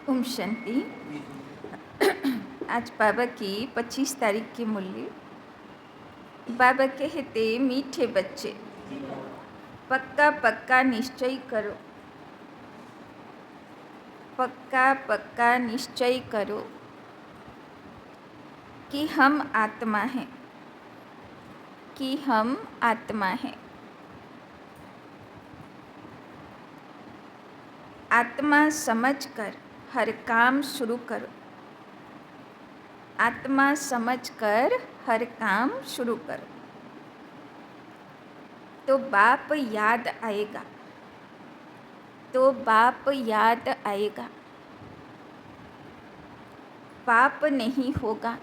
ओम शांति। आज बाबा की 25 तारीख की मुरली। बाबा कहते, मीठे बच्चे पक्का पक्का निश्चय करो, पक्का पक्का निश्चय करो कि हम आत्मा हैं, कि हम आत्मा हैं। आत्मा समझकर हर काम शुरू करो, आत्मा समझकर हर काम शुरू करो, तो बाप याद आएगा, तो बाप याद आएगा। पाप नहीं होगा,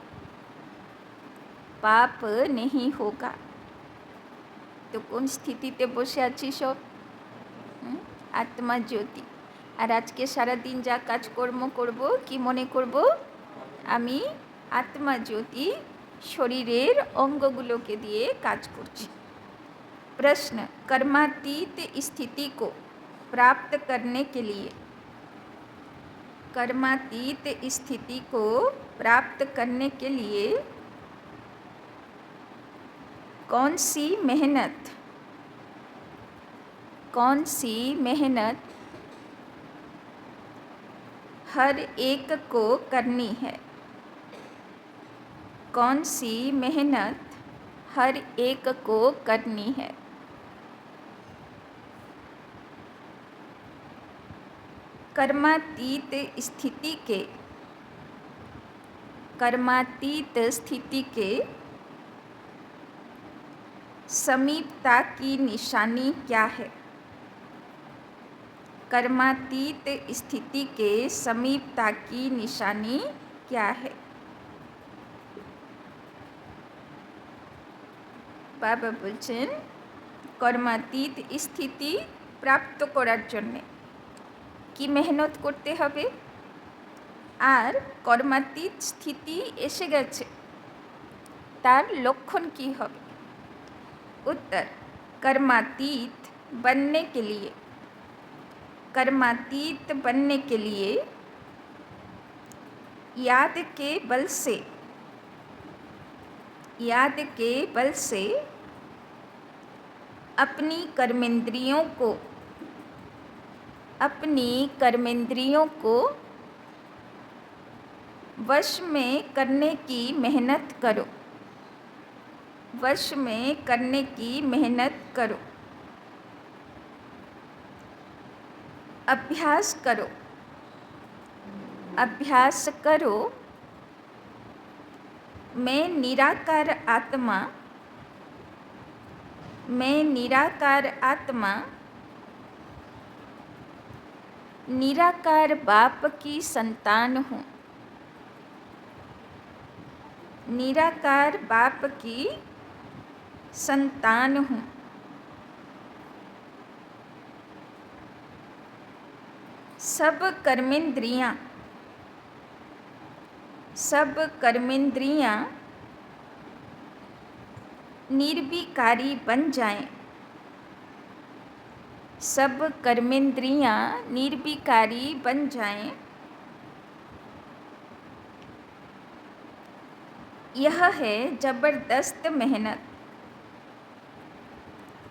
पाप नहीं होगा। तो কোন স্থিতিতে বসে আছি সব? আত্মা জ্যোতি। আর আজকে সারাদিন যা কাজকর্ম করব, কি মনে করব? আমি আত্মা জ্যোতি শরীরের অঙ্গগুলোকে দিয়ে কাজ করছি। प्रश्न, कर्मातीत स्थिति को प्राप्त करने के लिए, कर्मातीत स्थिति को प्राप्त करने के लिए कौन सी मेहनत, कौन सी मेहनत हर एक को करनी है? कौन सी मेहनत हर एक को करनी है? कर्मातीत स्थिति के, कर्मातीत स्थिति के समीपता की निशानी क्या है? कर्मातीत स्थिति के समीपता की निशानी क्या है? बाबा बोलছেন, कर्मातीत स्थिति प्राप्त করার জন্য কি মেহনত করতে হবে? আর कर्मातीत স্থিতি এসে গেছে, তার লক্ষণ কি হবে? उत्तर, कर्मातीत बनने के लिए, कर्मातीत बनने के लिए याद के बल से, याद के बल से अपनी कर्मेंद्रियों को, अपनी कर्मेंद्रियों को वश में करने की मेहनत करो, वश में करने की मेहनत करो। अभ्यास करो, अभ्यास करो। मैं निराकार आत्मा, मैं निराकार आत्मा निराकार बाप की संतान हूँ, निराकार बाप की संतान हूँ। सब कर्मेंद्रियाँ, सब कर्मेंद्रियाँ निर्विकारी बन जाएं, सब कर्मेंद्रियाँ निर्विकारी बन जाएं। यह है ज़बरदस्त मेहनत,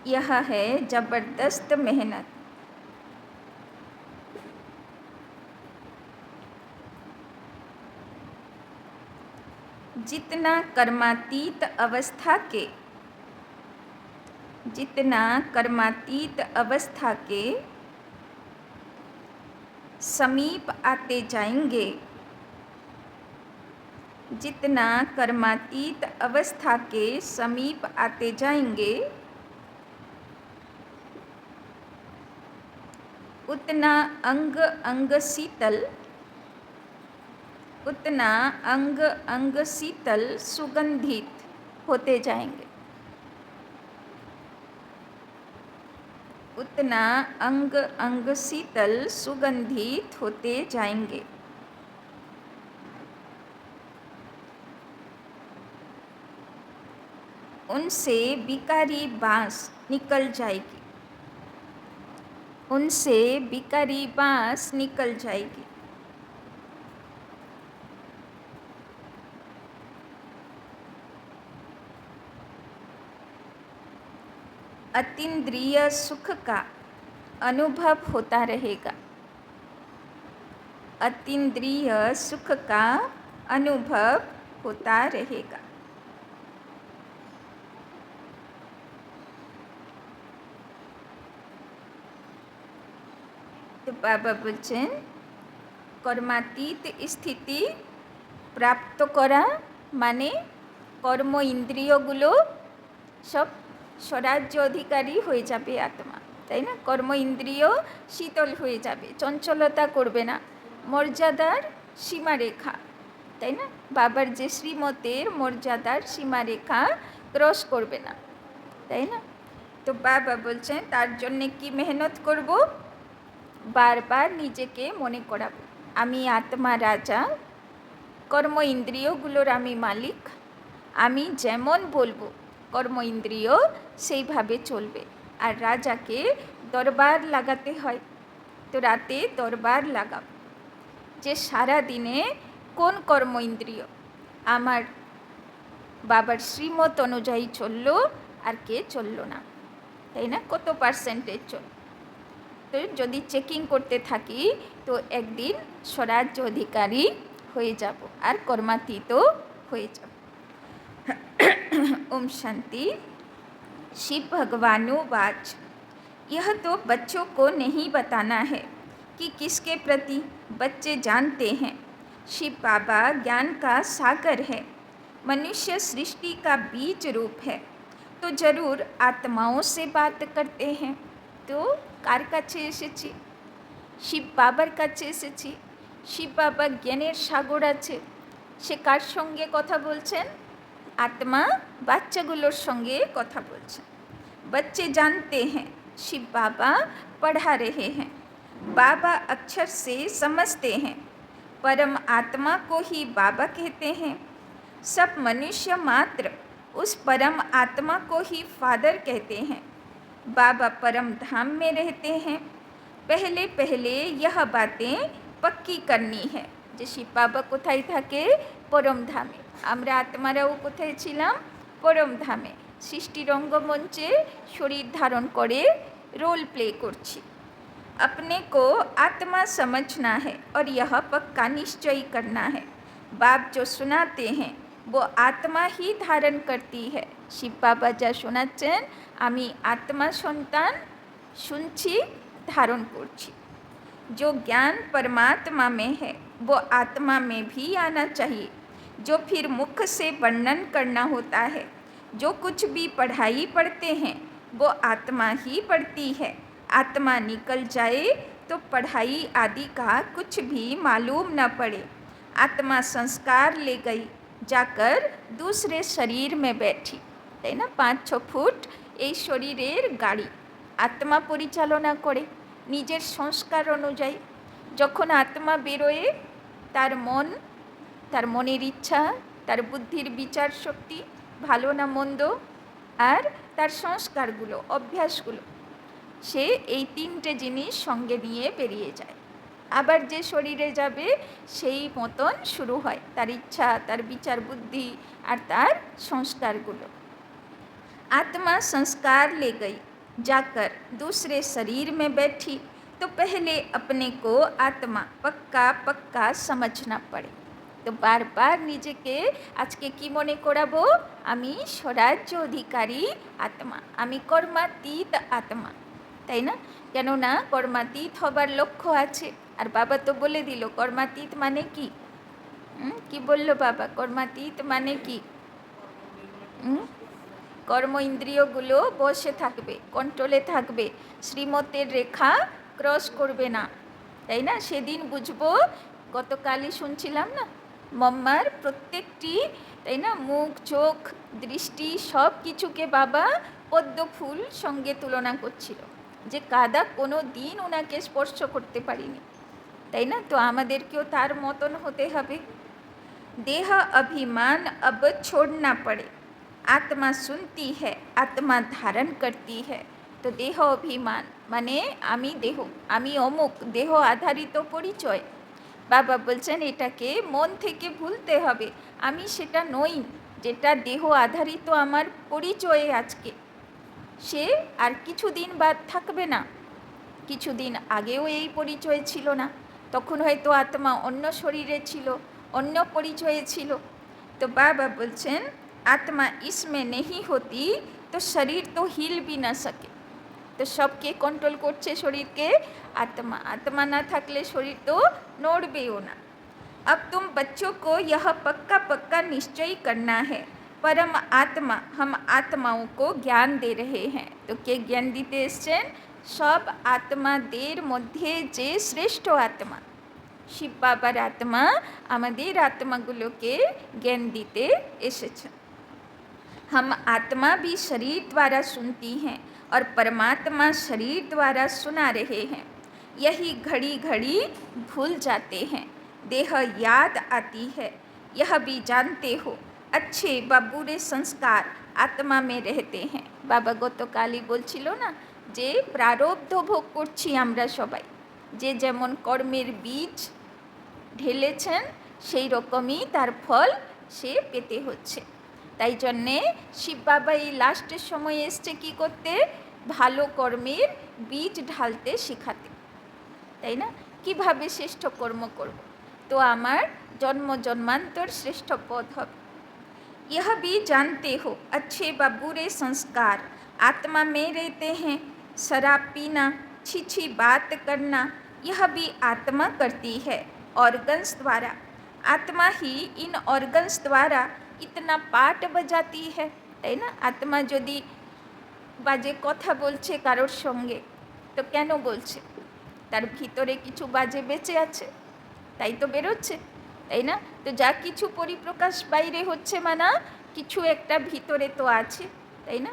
यह है ज़बरदस्त मेहनत। जितना कर्मातीत अवस्था के, जितना कर्मातीत अवस्था के समीप आते जाएंगे, जितना कर्मातीत अवस्था के समीप आते जाएंगे, उतना अंग अंग शीतल, उतना अंग अंग शीतल सुगंधित होते जाएंगे, उतना अंग अंग शीतल सुगंधित होते जाएंगे। उनसे विकारी बांस निकल जाएगी, उनसे विकारी बांस निकल जाएगी। अतीन्द्रिय सुख का अनुभव होता रहेगा। अतीन्द्रिय सुख का अनुभव होता रहेगा। तो बाबा बोलছেন কর্মাতীত স্থিতি প্রাপ্ত করা মানে কর্ম ইন্দ্রিয়গুলো সব স্বরাজ্য অধিকারী হয়ে যাবে আত্মা, তাই না? কর্ম ইন্দ্রিয় শীতল হয়ে যাবে, চঞ্চলতা করবে না, মর্যাদার সীমারেখা, তাই না? বাবার যে শ্রীমতের মর্যাদার সীমারেখা ক্রস করবে না, তাই না? তো বাবা বলছেন তার জন্যে কি মেহনত করব? বারবার নিজেকে মনে করাবো আমি আত্মা রাজা, কর্ম ইন্দ্রিয়গুলোর আমি মালিক, আমি যেমন বলবো কর্ম ইন্দ্রিয় সেইভাবে চলবে। আর রাজাকে দরবার লাগাতে হয়, তো রাতে দরবার লাগাব যে সারা দিনে কোন কর্ম ইন্দ্রিয় আমার বাবার শ্রীমত অনুযায়ী চললো আর কে চললো না, তাই না? কত পার্সেন্টেজ চল। তো যদি চেকিং করতে থাকি তো একদিন স্বরাজ্য অধিকারী হয়ে যাব আর কর্মাতীত হয়ে যাব। ओम शांति। शिव भगवानुवाच यह तो बच्चों को नहीं बताना है कि किसके प्रति बच्चे जानते हैं। शिव बाबा ज्ञान का सागर है, मनुष्य सृष्टि का बीज रूप है, तो जरूर आत्माओं से बात करते हैं। तो कार কাছে এসেছি? শিব বাবার কাছে এসেছি। শিব বাবা জ্ঞানের সাগর আছে, সে কার সঙ্গে কথা বলছেন? आत्मा বাচ্চাগুলোর সঙ্গে কথা বলছেন। बच्चे जानते हैं, शिव बाबा पढ़ा रहे हैं। बाबा अक्षर से समझते हैं, परम आत्मा को ही बाबा कहते हैं। सब मनुष्य मात्र उस परम आत्मा को ही फादर कहते हैं। बाबा परम धाम में रहते हैं। पहले पहले यह बातें पक्की करनी है। যে শিব বাবা কোথায় থাকে? পরম ধামে। আমরা আত্মারাও কোথায় ছিলাম? পরম ধামে। সৃষ্টি রঙ্গমঞ্চে শরীর ধারণ করে रोल प्ले করছি। अपने को आत्मा समझना है और यह पक्का निश्चय करना है। बाप जो सुनाते हैं वो आत्मा ही धारण करती है। শিব বাবা যা শোনাচ্ছেন আমি आत्मा সন্তান শুনছি, ধারণ করছি। जो ज्ञान परमात्मा में है वो आत्मा में भी आना चाहिए। जो फिर मुख से वर्णन करना होता है, जो कुछ भी पढ़ाई पढ़ते हैं वो आत्मा ही पढ़ती है। आत्मा निकल जाए तो पढ़ाई आदि का कुछ भी मालूम न पड़े। आत्मा संस्कार ले गई, जाकर दूसरे शरीर में बैठी, তাই না? 5-6 ফুট এই শরীরের গাড়ি আত্মা পরিচালনা করে নিজের সংস্কার অনুযায়ী। যখন আত্মা বেরোয় তার মন, তার মনের ইচ্ছা, তার বুদ্ধির বিচার শক্তি, ভালো না মন্দ, আর তার সংস্কারগুলো, অভ্যাসগুলো, সে এই 3টে জিনিস সঙ্গে নিয়ে বেরিয়ে যায়। আবার যে শরীরে যাবে সেই মতন শুরু হয় তার ইচ্ছা, তার বিচার বুদ্ধি আর তার সংস্কারগুলো। आत्मा संस्कार ले गई, जाकर दूसरे शरीर में बैठी, तो पहले अपने को आत्मा पक्का पक्का समझना पड़े। तो बार बार নিজেকে আজকে কি মনে করাবো? আমি স্বরাজ্য অধিকারী আত্মা, আমি কর্মাতীত আত্মা, তাই না? কেননা কর্মাতীত হবার লক্ষ্য আছে। আর বাবা তো বলে দিল কর্মাতীত মানে কি। কি বললো বাবা? কর্মাতীত মানে কি? কর্ম ইন্দ্রিয়গুলো বসে থাকবে, কন্ট্রোলে থাকবে, শ্রীমতের রেখা ক্রস করবে না, তাই না? সেদিন বুঝবো। গতকালই শুনছিলাম না মম্মার প্রত্যেকটি, তাই না, মুখ, চোখ, দৃষ্টি সব কিছুকে বাবা পদ্ম ফুল সঙ্গে তুলনা করছিল, যে কাদা কোনো দিন ওনাকে স্পর্শ করতে পারিনি, তাই না? তো আমাদেরকেও তার মতন হতে হবে। देह अभिमान अब छोड़ना पड़े। आत्मा सुनती है, आत्मा धारण करती है। तो देह अभिमान মানে আমি দেহ, আমি অমুক, দেহ আধারিত পরিচয়। বাবা বলছেন এটাকে মন থেকে ভুলতে হবে। আমি সেটা নই যেটা দেহ আধারিত আমার পরিচয়ে আজকে। সে আর কিছুদিন বাদ থাকবে না। কিছুদিন আগেও এই পরিচয় ছিল না, তখন হয়তো আত্মা অন্য শরীরে ছিল, অন্য পরিচয়ে ছিল। তো বাবা বলছেন আত্মা ইসমে নেহি হতি তো শরীর তো হিল भी না সকে। তো সবকে কন্ট্রোল করছে শরীরকে आत्मा। आत्मा ना থাকলে শরীর তো নড়বেও না। अब तुम बच्चों को यह पक्का पक्का निश्चय करना है, परम आत्मा हम आत्माओं को ज्ञान दे रहे हैं। तो কে জ্ঞান দিতে এসছেন? সব আত্মাদের মধ্যে যে শ্রেষ্ঠ আত্মা শিব বাবার আত্মা আমাদের আত্মাগুলোকে জ্ঞান দিতে এসেছেন। हम आत्मा भी शरीर द्वारा सुनती हैं और परमात्मा शरीर द्वारा सुना रहे हैं। यही घड़ी घड़ी भूल जाते हैं, देह याद आती है। यह भी जानते हो अच्छे व बुरे संस्कार आत्मा में रहते हैं। बाबा गतकालই বলছিল না যে প্রারব্ধ ভোগ করছি আমরা সবাই, যে যেমন কর্মের বীজ ঢেলেছেন সেই রকমই তার ফল সে পেতে হচ্ছে। তাই জন্যে শিব বাবা এই লাস্টের সময় এসছে কী করতে? ভালো কর্মের বীজ ঢালতে শেখাতে, তাই না? কীভাবে শ্রেষ্ঠ কর্ম করব তো আমার জন্ম জন্মান্তর শ্রেষ্ঠ পদ হবে। यह भी जानते हो अच्छे व बुरे संस्कार आत्मा में रहते हैं। शराब पीना, छी बात करना, यह भी आत्मा करती है ऑर्गन्स द्वारा। आत्मा ही इन ऑर्गन्स द्वारा इतना पाठ बजाती है, তাই না? আত্মা যদি বাজে কথা বলছে কারোর সঙ্গে তো কেন বলছে? তার ভিতরে কিছু বাজে বেঁচে আছে, তাই তো বেরোচ্ছে, তাই না? তো যা কিছু পরিপ্রকাশ বাইরে হচ্ছে মানে কিছু একটা ভিতরে তো আছে, তাই না?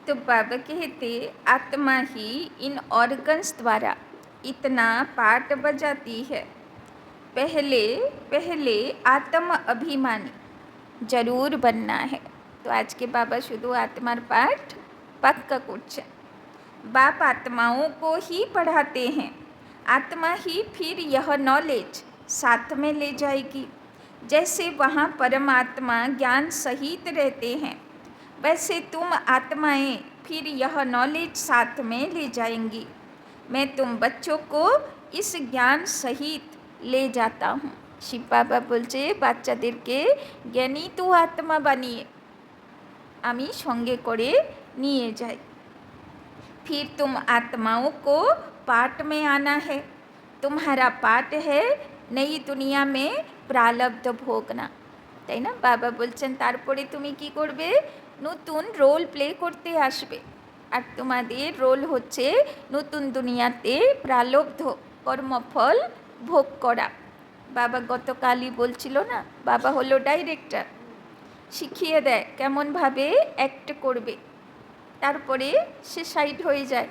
तो बाबा कहते आत्मा ही इन ऑर्गन्स द्वारा इतना पाठ बजाती है। पहले पहले आत्म अभिमानी जरूर बनना है। तो आज के बाबा शुद्ध आत्मार पाठ पक्का करছেন। बाप आत्माओं को ही पढ़ाते हैं, आत्मा ही फिर यह नॉलेज साथ में ले जाएगी। जैसे वहाँ परमात्मा ज्ञान सहित रहते हैं, वैसे तुम आत्माएं फिर यह नॉलेज साथ में ले जाएंगी। मैं तुम बच्चों को इस ज्ञान सहित ले जाता हूँ। শিব বাবা বলছে বাচ্চাদেরকে জ্ঞানী তো আত্মা বানিয়ে আমি সঙ্গে করে নিয়ে যাই। फिर तुम आत्माओं को पाठ में आना है, तुम्हारा पाठ है नई दुनिया में प्रारब्ध भोगना, তাই না? বাবা বলছেন তারপরে তুমি কি করবে? নতুন রোল প্লে করতে আসবে। আর তোমাদের রোল হচ্ছে নতুন দুনিয়াতে প্রারব্ধ কর্মফল ভোগ করা। বাবা গতকালই বলছিল না, বাবা হলো ডাইরেক্টর, শিখিয়ে দেয় কেমনভাবে অ্যাক্ট করবে, তারপরে সে সাইড হয়ে যায়।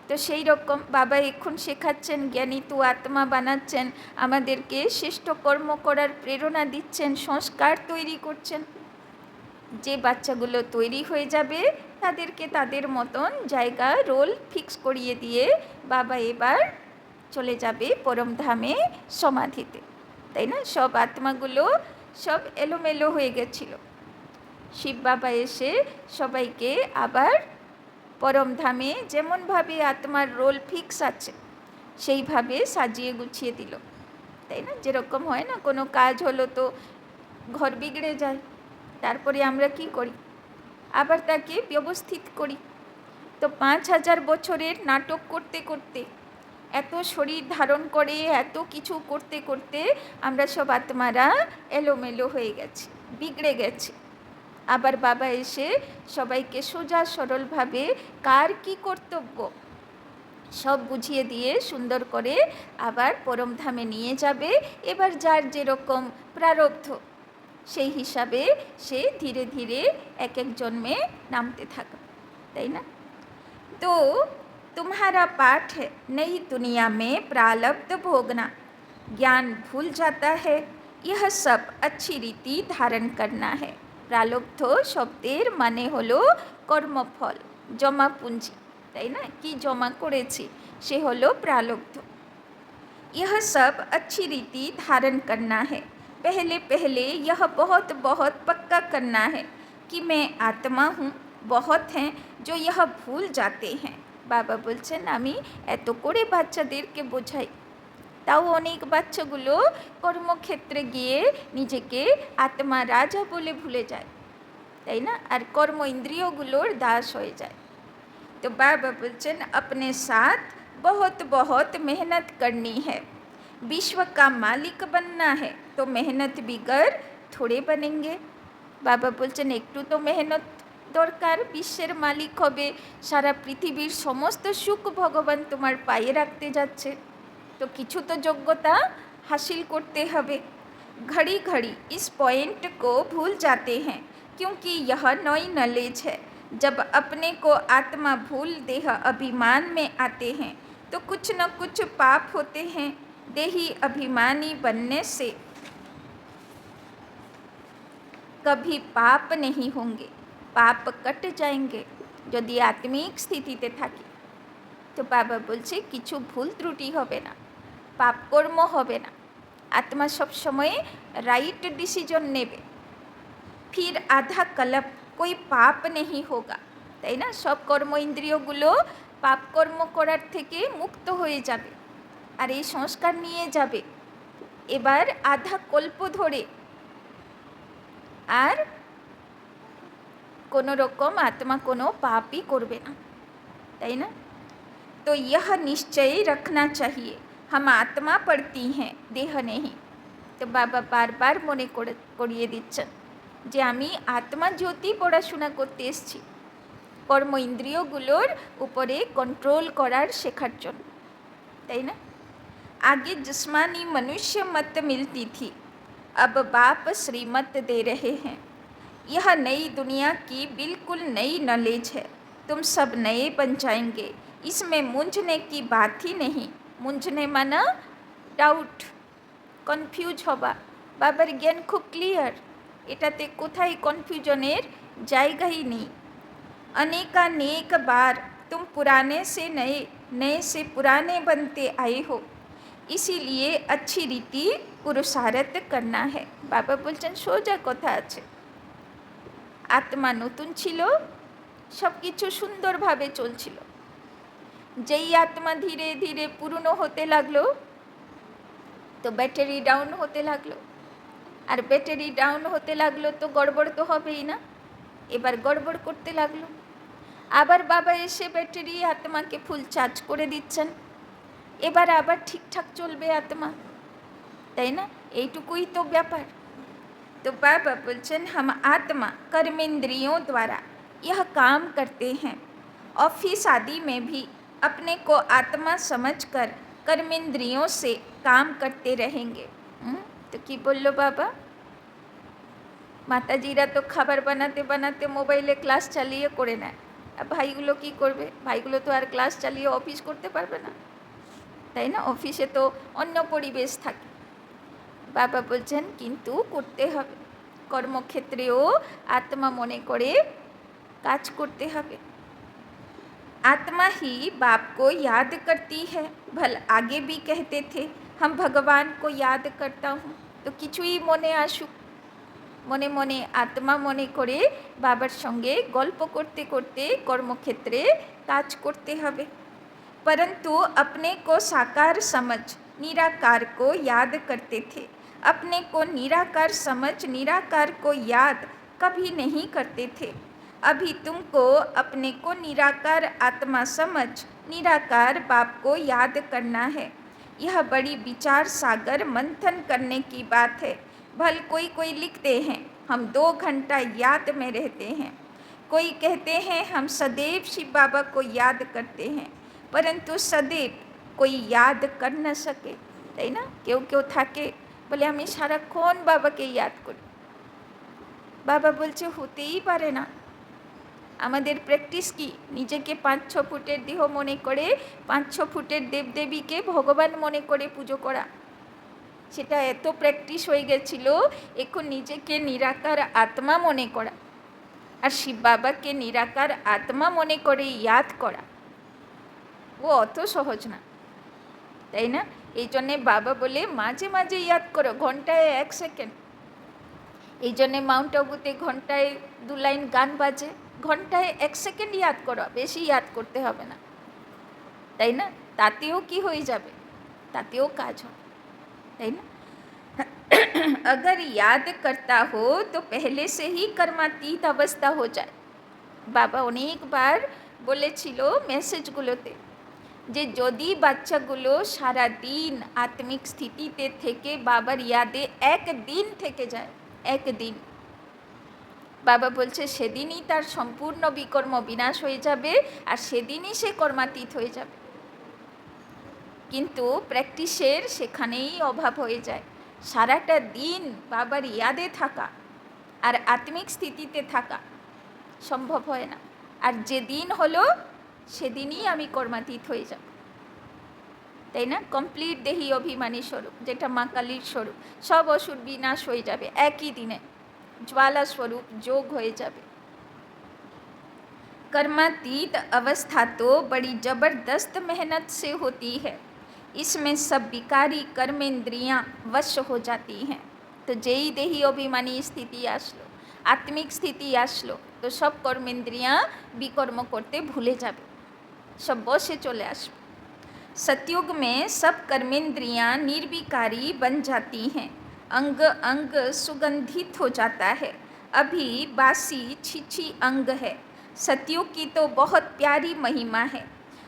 তো সেই রকম বাবা এখন শেখাচ্ছেন, জ্ঞানী তো আত্মা বানাচ্ছেন, আমাদেরকে শ্রেষ্ঠ কর্ম করার প্রেরণা দিচ্ছেন, সংস্কার তৈরি করছেন। যে বাচ্চাগুলো তৈরি হয়ে যাবে তাদেরকে তাদের মতন জায়গা রোল ফিক্স করিয়ে দিয়ে বাবা এবার চলে যাবে পরমধামে সমাধিতে, তাই না? সব আত্মাগুলো সব এলোমেলো হয়ে গেছিল, শিব বাবা এসে সবাইকে আবার পরমধামে যেমনভাবে আত্মার রোল ফিক্স আছে সেইভাবে সাজিয়ে গুছিয়ে দিল, তাই না? যেরকম হয় না, কোনো কাজ হলো তো ঘর বিগড়ে যায়, তারপরে আমরা কি করি? আবার তাকে ব্যবস্থিত করি। তো 5000 বছরের নাটক করতে করতে, এত শরীর ধারণ করে এত কিছু করতে করতে আমরা সব আত্মারা এলোমেলো হয়ে গেছি, বিগড়ে গেছি। আবার বাবা এসে সবাইকে সোজা সরলভাবে কার কি কর্তব্য সব বুঝিয়ে দিয়ে সুন্দর করে আবার পরমধামে নিয়ে যাবে। এবার যার যেরকম প্রারব্ধ সেই হিসাবে সে ধীরে ধীরে এক এক জন্মে নামতে থাকবে, তাই না? তো तुम्हारा पाठ है नई दुनिया में प्रारब्ध भोगना, ज्ञान भूल जाता है, यह सब अच्छी रीति धारण करना है। प्रारब्ध शब्देर माने हलो কর্মফল, জমা পুঁজি, তাই না? কি জমা করেছি সে হলো प्रारब्ध। यह सब अच्छी रीति धारण करना है, पहले पहले यह बहुत बहुत पक्का करना है, कि मैं आत्मा हूँ। बहुत हैं जो यह भूल जाते हैं। বাবা বলছেন আমি এত করে বাচ্চাদেরকে বোঝাই, তাও অনেক বাচ্চাগুলো কর্মক্ষেত্রে গিয়ে নিজেকে আত্মা রাজা বলে ভুলে যায়, তাই না? আর কর্ম ইন্দ্রিয়গুলোর দাস হয়ে যায়। तो बाबा बोलचन अपने साथ बहुत बहुत मेहनत करनी है। विश्व का मालिक बनना है तो मेहनत बिगर थोड़े बनेंगे। बाबा बोलचन एकटू तो मेहनत दरकार, विश्वेर मालिक होबे, सारा पृथिवीर समस्त सुख भगवान तुम्हार पाये राखते जाच्छे, तो किछु तो योग्यता हासिल करते हबे। घड़ी घड़ी इस पॉइंट को भूल जाते हैं क्योंकि यह नई नॉलेज है। जब अपने को आत्मा भूल देह अभिमान में आते हैं तो कुछ न कुछ पाप होते हैं। देही अभिमानी बनने से कभी पाप नहीं होंगे, पाप कट जाएंगे यदि आत्मिक स्थितिते थाकी। तो बाबा बोलছে কিছু ভুল ত্রুটি হবে না, পাপ কর্ম হবে না, आत्मा सब समय राइट डिसीजन नेबे। फिर आधा कल्प कोई पाप नहीं होगा, তাই না? সব কর্ম ইন্দ্রিয়গুলো পাপ কর্ম করার থেকে মুক্ত হয়ে যাবে আর এই সংস্কার নিয়ে যাবে। এবার আধা কল্প ধরে আর কোনো রকম आत्मा কোনো পাপই করবে না, তাই না? तो यह निश्चय रखना चाहिए हम आत्मा पढ़ती हैं, देह नहीं। तो बाबा बार बार মনে করিয়ে দিচ্ছেন যে আমি আত্মা জ্যোতি পড়াশোনা করতে এসেছি, কর্ম ইন্দ্রিয়গুলোর উপরে कंट्रोल করার শেখার জন্য, তাই না? आगे जिस्मानी मनुष्य मत मिलती थी, अब बाप श्रीमत दे रहे हैं। यह नई दुनिया की बिल्कुल नई नॉलेज है, तुम सब नए बन जाएंगे, इसमें मूंझने की बात ही नहीं। मूंझने माना डाउट, कनफ्यूज हवा। बाबार ज्ञान खूब क्लियर, एटाते कोथाय कनफ्यूजनेर जायगाई नहीं। अनेकानेक बार तुम पुराने से नए, नए से पुराने बनते आए हो, इसीलिए अच्छी रीति पुरुषार्थ करना है। बाबा बोलছেন সোজা কথা আছে, आत्मा नतून छिलो, सब किछु सुंदरभावे चलछिलो। যেই आत्मा धीरे धीरे पुरानो होते लागलो तो बैटारि डाउन होते लागलो, और बैटारि डाउन होते लागलो तो गड़बड़ तो हबेई ना। एबार गड़बड़ करते लागलो, आबार बाबा एसे बैटारि आत्माके फुल चार्ज करे दिच्छेन, एबार आबार ठीकठाक चलबे आत्मा, ताई ना? एइटुकुई तो ब्यापार। तो बाबा बोलছেন हम आत्मा कर्मेंद्रियों द्वारा यह काम करते हैं। ऑफिस आदि में भी अपने को आत्मा समझकर कर्मेंद्रियों से काम करते रहेंगे। तो कि बोलो बाबा? माताजीरा तो खाबार बनाते बनाते मोबाइले क्लास चालिए करे नेয়, আর ভাইগুলো কী করবে? ভাইগুলো তো আর ক্লাস চালিয়ে অফিস করতে পারবে না, তাই না? অফিসে তো অন্য পরিবেশ থাকে। বাবা বলছেন কিন্তু করতে হবে, কর্মক্ষেত্রেও आत्मा মনে করে কাজ করতে হবে। आत्मा ही बाप को याद करती है। भल आगे भी कहते थे हम भगवान को याद करता हूँ। तो কিছুই মনে আসুক, মনে মনে आत्मा মনে করে বাবার সঙ্গে গল্প করতে করতে কর্মক্ষেত্রে কাজ করতে হবে। परंतु अपने को साकार समझ निराकार को याद करते थे। अपने को निराकार समझ निराकार को याद कभी नहीं करते थे। अभी तुमको अपने को निराकार आत्मा समझ निराकार बाप को याद करना है। यह बड़ी विचार सागर मंथन करने की बात है। भल कोई कोई लिखते हैं हम 2 घंटा याद में रहते हैं, कोई कहते हैं हम सदैव शिव बाबा को याद करते हैं, परंतु सदैव कोई याद कर न सके, তাই না? কেউ কেউ থাকে বলে আমি সারাক্ষণ বাবাকে ইয়াদ করি। বাবা বলছে হতেই পারে না। আমাদের প্র্যাকটিস কি? নিজেকে 5-6 ফুটের দেহ মনে করে 5-6 ফুটের দেবদেবীকে ভগবান মনে করে পুজো করা, সেটা এত প্র্যাকটিস হয়ে গেছিল। এখন নিজেকে নিরাকার আত্মা মনে করা আর শিব বাবাকে নিরাকার আত্মা মনে করে ইয়াদ করা, ও অত সহজ না, তাই না? এই জন্যে বাবা বলে মাঝে মাঝে ইয়াদ করো, ঘন্টায় 1 সেকেন্ড। এই জন্যে মাউন্ট আবুতে ঘন্টায় 2 লাইন গান বাজে, ঘন্টায় 1 সেকেন্ড ইয়াদ করো, বেশি ইয়াদ করতে হবে না, তাই না? তাতেও কি হয়ে যাবে, তাতেও কাজ হয়, তাই না? अगर याद करता हो तो पहले से ही कर्मातीत अवस्था हो जाए। বাবা অনেকবার বলেছিল মেসেজগুলোতে যে যদি বাচ্চাগুলো সারা দিন আত্মিক স্থিতিতে থেকে বাবার ইয়াদে একদিন থেকে যায়, একদিন, বাবা বলছে সেদিনই তার সম্পূর্ণ বিকর্ম বিনাশ হয়ে যাবে আর সেদিনই সে কর্মাতীত হয়ে যাবে। কিন্তু প্র্যাকটিসের সেখানেই অভাব হয়ে যায়। সারাটা দিন বাবার ইয়াদে থাকা আর আত্মিক স্থিতিতে থাকা সম্ভব হয় না। আর যেদিন হলো সেদিনই আমি কর্মাতীত হয়ে যাব, তাই না? কমপ্লিট দেহি অভিমানী স্বরূপ, যেটা মা কালীর স্বরূপ, সব অসুর বিনাশ হয়ে যাবে একই দিনে, ज्वाला स्वरूप जोग हो जावे। कर्मातीत अवस्था तो बड़ी जबरदस्त मेहनत से होती है, इसमें सब विकारी कर्मेंद्रियां वश हो जाती हैं। तो जेई देही अभिमानी स्थिति आसलो, आत्मिक स्थिति आसलो, तो सब कर्मेंद्रियां विकर्म करते भूले जाबे, सब बसे चले आसबे। सतयुग में सब कर्मेंद्रियां निर्विकारी बन जाती हैं, अंग अंग सुगंधित हो जाता है, अभी बासी छिछी अंग है। सतयुग की तो बहुत प्यारी महिमा है,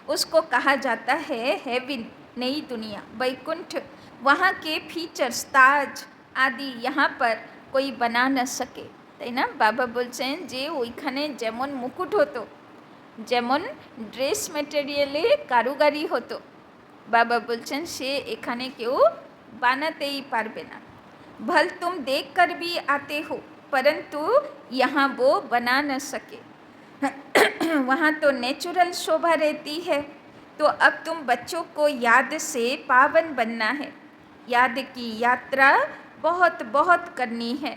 उसको कहा जाता है हेवन, नई दुनिया, वैकुंठ। वहाँ के फीचर्स ताज आदि यहाँ पर कोई बना न सके, তাই না? বাবা বলছেন যে ওইখানে যেমন মুকুট হতো, যেমন ড্রেস মেটেরিয়ালে কারুকারি হতো, বাবা বলছেন সে এখানে কেউ বানাতেই পারবে না। भल तुम देख कर भी आते हो परंतु यहाँ वो बना न सके। वहाँ तो नेचुरल शोभा रहती है, तो अब तुम बच्चों को याद से पावन बनना है। याद की यात्रा बहुत बहुत करनी है,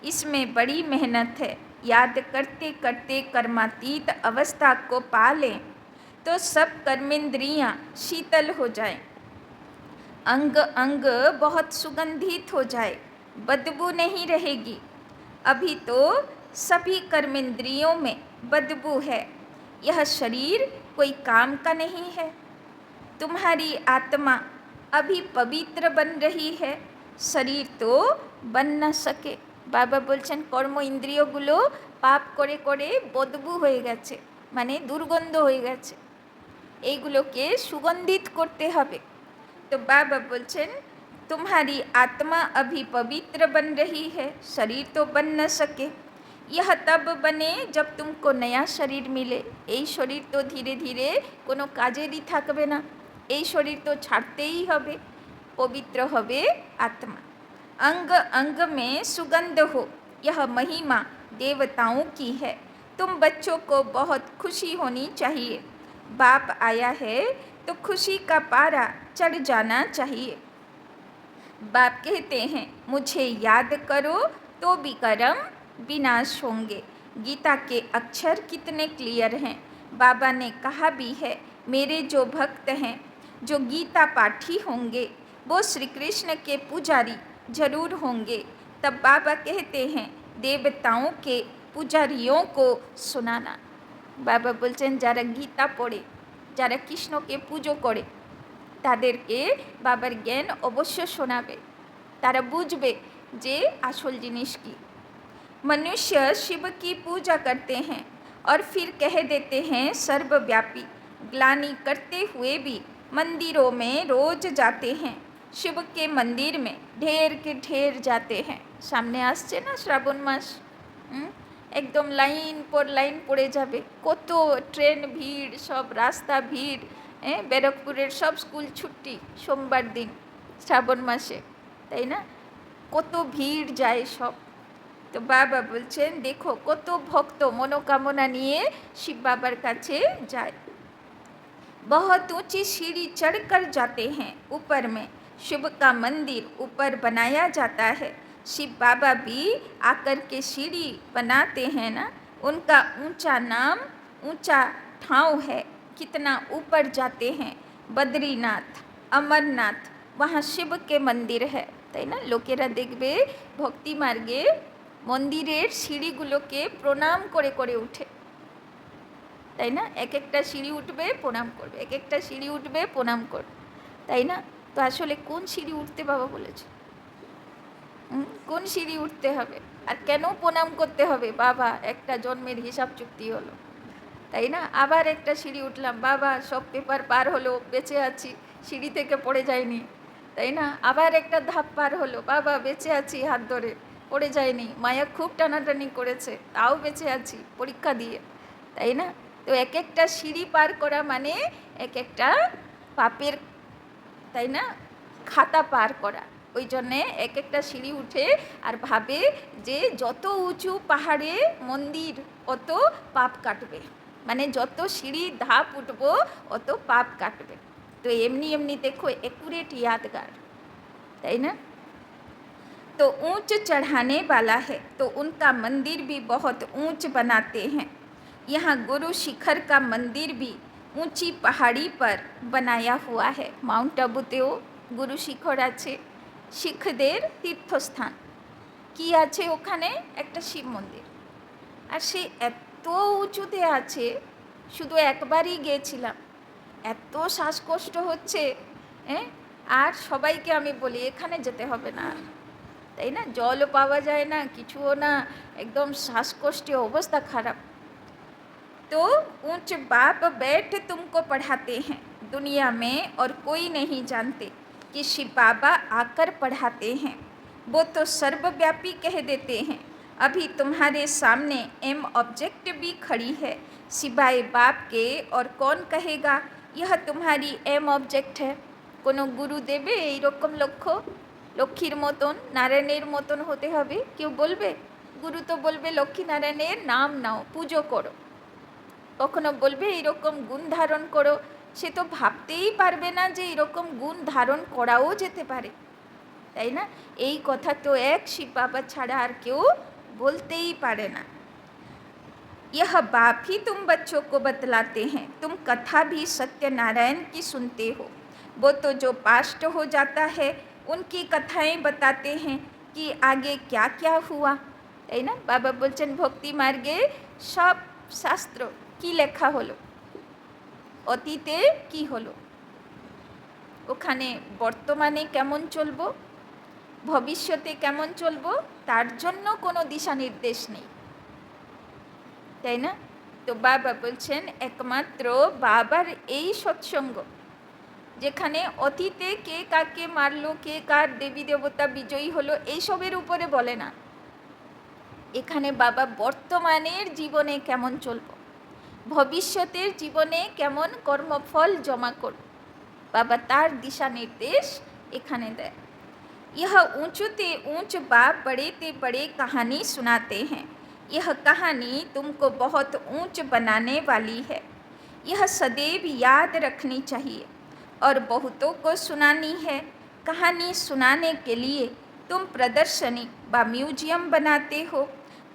इसमें बड़ी मेहनत है। याद करते करते कर्मातीत अवस्था को पा लें तो सब कर्मेंद्रियाँ शीतल हो जाएं, अंग अंग बहुत सुगंधित हो जाए, बदबू नहीं रहेगी। अभी तो सभी कर्मेंद्रियों में बदबू है, यह शरीर कोई काम का नहीं है। तुम्हारी आत्मा अभी पवित्र बन रही है, शरीर तो बन न सके। बाबा बोलছেন কর্ম ইন্দ্রিয়গুলো পাপ করে করে বদবু হয়ে গেছে, মানে দুর্গন্ধ হয়ে গেছে, এইগুলোকে সুগন্ধিত করতে হবে। तो बाबा बोलছেন तुम्हारी आत्मा अभी पवित्र बन रही है, शरीर तो बन न सके। यह तब बने जब तुमको नया शरीर मिले। এই শরীর তো ধীরে ধীরে কোনো কাজেরই থাকবে না, এই শরীর তো ছাড়তেই হবে, পবিত্র হবে आत्मा। अंग अंग में सुगंध हो, यह महिमा देवताओं की है। तुम बच्चों को बहुत खुशी होनी चाहिए, बाप आया है तो खुशी का पारा चढ़ जाना चाहिए। बाप कहते हैं मुझे याद करो तो विकर्म विनाश होंगे। गीता के अक्षर कितने क्लियर हैं। बाबा ने कहा भी है मेरे जो भक्त हैं, जो गीता पाठी होंगे, वो श्री कृष्ण के पुजारी जरूर होंगे। तब बाबा कहते हैं देवताओं के पुजारियों को सुनाना। बाबा बोलছেন যারা गीता पढ़े, যারা কৃষ্ণকে পুজো করে, তাদেরকে বাবার জ্ঞান অবশ্য শোনাবে, তারা বুঝবে যে আসল জিনিস কি। मनुष्य शिव की पूजा करते हैं और फिर कह देते हैं सर्वव्यापी, ग्लानि करते हुए भी मंदिरों में रोज जाते हैं, शिव के मंदिर में ढेर के ढेर जाते हैं। सामने আসছে না শ্রাবণ মাস, একদম লাইন পর লাইন পড়ে যাবে, কত ট্রেন ভিড়, সব রাস্তা ভিড়, ব্যারাকপুরের সব স্কুল ছুটি সোমবার দিন শ্রাবণ মাসে, তাই না? কত ভিড় যায় সব। তো বাবা বলছেন দেখো কত ভক্ত মনোকামনা নিয়ে শিব বাবার কাছে যায়। बहुत ऊंची सीढ़ी चढ़कर जाते हैं, ऊपर में शिव का मंदिर ऊपर बनाया जाता है। शिव बाबा भी आकर के सीढ़ी बनाते हैं ना, उनका ऊंचा नाम ऊंचा ठाव है। कितना ऊपर जाते हैं, बद्रीनाथ, अमरनाथ, वहाँ शिव के मंदिर है, তাই না? লোকেরা দেখবে ভক্তি মার্গে মন্দিরের সিঁড়িগুলোকে প্রণাম করে করে উঠে, তাই না? এক একটা সিঁড়ি উঠবে প্রণাম করবে, এক একটা সিঁড়ি উঠবে প্রণাম করবে, তাই না? তো আসলে কোন সিঁড়ি উঠতে বাবা বলেছে? কোন সিঁড়ি উঠতে হবে আর কেন প্রণাম করতে হবে? বাবা একটা জন্মের হিসাব চুক্তি হলো, তাই না? আবার একটা সিঁড়ি উঠলাম, বাবা সব পেপার পার হলো, বেঁচে আছি, সিঁড়ি থেকে পড়ে যায়নি, তাই না? আবার একটা ধাপ পার হলো, বাবা বেঁচে আছি, হাত ধরে পড়ে যায়নি, মায়া খুব টানাটানি করেছে তাও বেঁচে আছি পরীক্ষা দিয়ে, তাই না? তো এক একটা সিঁড়ি পার করা মানে এক একটা পাপের, তাই না, খাতা পার করা। ওই জন্যে এক একটা সিঁড়ি উঠে আর ভাবে যে যত উঁচু পাহাড়ে মন্দির অত পাপ কাটবে, মানে যত সিঁড়ি ধাপ উঠবো অত পাপ কাটবে। तो एमनी एमनी देखो एक्यूरेट यादगार, है ना? तो ऊंच चढ़ाने वाला है तो उनका मंदिर भी बहुत ऊंच बनाते हैं। यहाँ गुरु शिखर का मंदिर भी ऊंची पहाड़ी पर बनाया हुआ है। माउंट आबूतेও गुरु शिखर আছে, শিখদের তীর্থস্থান কি আছে ওখানে? একটা শিব মন্দির, আর সে এত উঁচুতে আছে, শুধু একবারই গিয়েছিলাম, এত শ্বাসকষ্ট হচ্ছে, হ্যাঁ, আর সবাইকে আমি বলি এখানে যেতে হবে না, তাই না? জলও পাওয়া যায় না, কিছুও না, একদম শ্বাসকষ্টে অবস্থা খারাপ। तो ऊंच बाप बैठ तुमको पढ़ाते हैं दुनिया में और कोई नहीं जानते कि शिव बाबा आकर पढ़ाते हैं। वो तो सर्वव्यापी कह देते हैं। अभी तुम्हारे सामने एम ऑब्जेक्ट भी खड़ी है सिवाय बाप के, और कौन कहेगा यह तुम्हारी एम ऑब्जेक्ट है? কোনো গুরু দেবে এইরকম লক্ষ্য, লক্ষ্মীর মতন নারায়ণের মতন হতে হবে? কেউ বলবে? গুরু তো বলবে লক্ষ্মী নারায়ণের নাম নাও, পুজো করো। কখনো বলবে এইরকম গুণ ধারণ করো? সে তো ভাবতেই পারবে না যে এইরকম গুণ ধারণ করাও যেতে পারে, তাই না? এই কথা তো এক শিব বাবা ছাড়া আর কেউ বলতেই পারে না। यह बाप ही तुम बच्चों को बतलाते हैं, तुम कथा भी सत्यनारायण की सुनते हो। वो तो जो पास्ट हो जाता है उनकी कथाएं बताते हैं कि आगे क्या क्या हुआ, তাই না? বাবা বলছেন ভক্তি মার্গে সব শাস্ত্র কি লেখা হলো, অতীতে কি হলো, ওখানে বর্তমানে কেমন চলবো, ভবিষ্যতে কেমন চলবো, তার জন্য কোনো দিশা নির্দেশ নেই, তাই না? তো বাবা বলছেন একমাত্র বাবার এই সৎসঙ্গ, যেখানে অতীতে কে কাকে মারলো, কে কার দেবী দেবতা বিজয়ী হলো, এইসবের উপরে বলে না। এখানে বাবা বর্তমানের জীবনে কেমন চলবো, ভবিষ্যতের জীবনে কেমন কর্মফল জমা করব, বাবা তার দিশা নির্দেশ এখানে দেয়। यह ऊंचते ऊंच बाप बड़े ते बड़े कहानी सुनाते हैं। यह कहानी तुमको बहुत ऊंच बनाने वाली है। यह सदैव याद रखनी चाहिए और बहुतों को सुनानी है। कहानी सुनाने के लिए तुम प्रदर्शनी व म्यूजियम बनाते हो।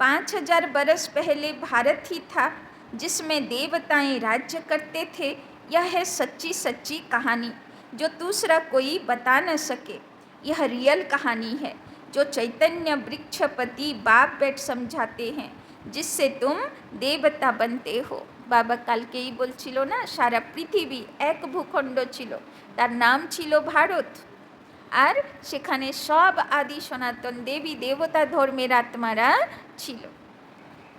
5000 बरस पहले भारत ही था जिसमें देवताएं राज्य करते थे। यह है सच्ची सच्ची कहानी जो दूसरा कोई बता न सके। यह रियल कहानी है जो चैतन्य वृक्षपति बाप बैठ समझाते हैं, जिससे तुम देवता बनते हो। বাবা কালকেই বলছিল না, সারা পৃথিবী এক ভূখণ্ড ছিল, তার নাম ছিল ভারত, আর সেখানে সব আদি সনাতন দেবী দেবতা ধর্মের আত্মারা ছিল।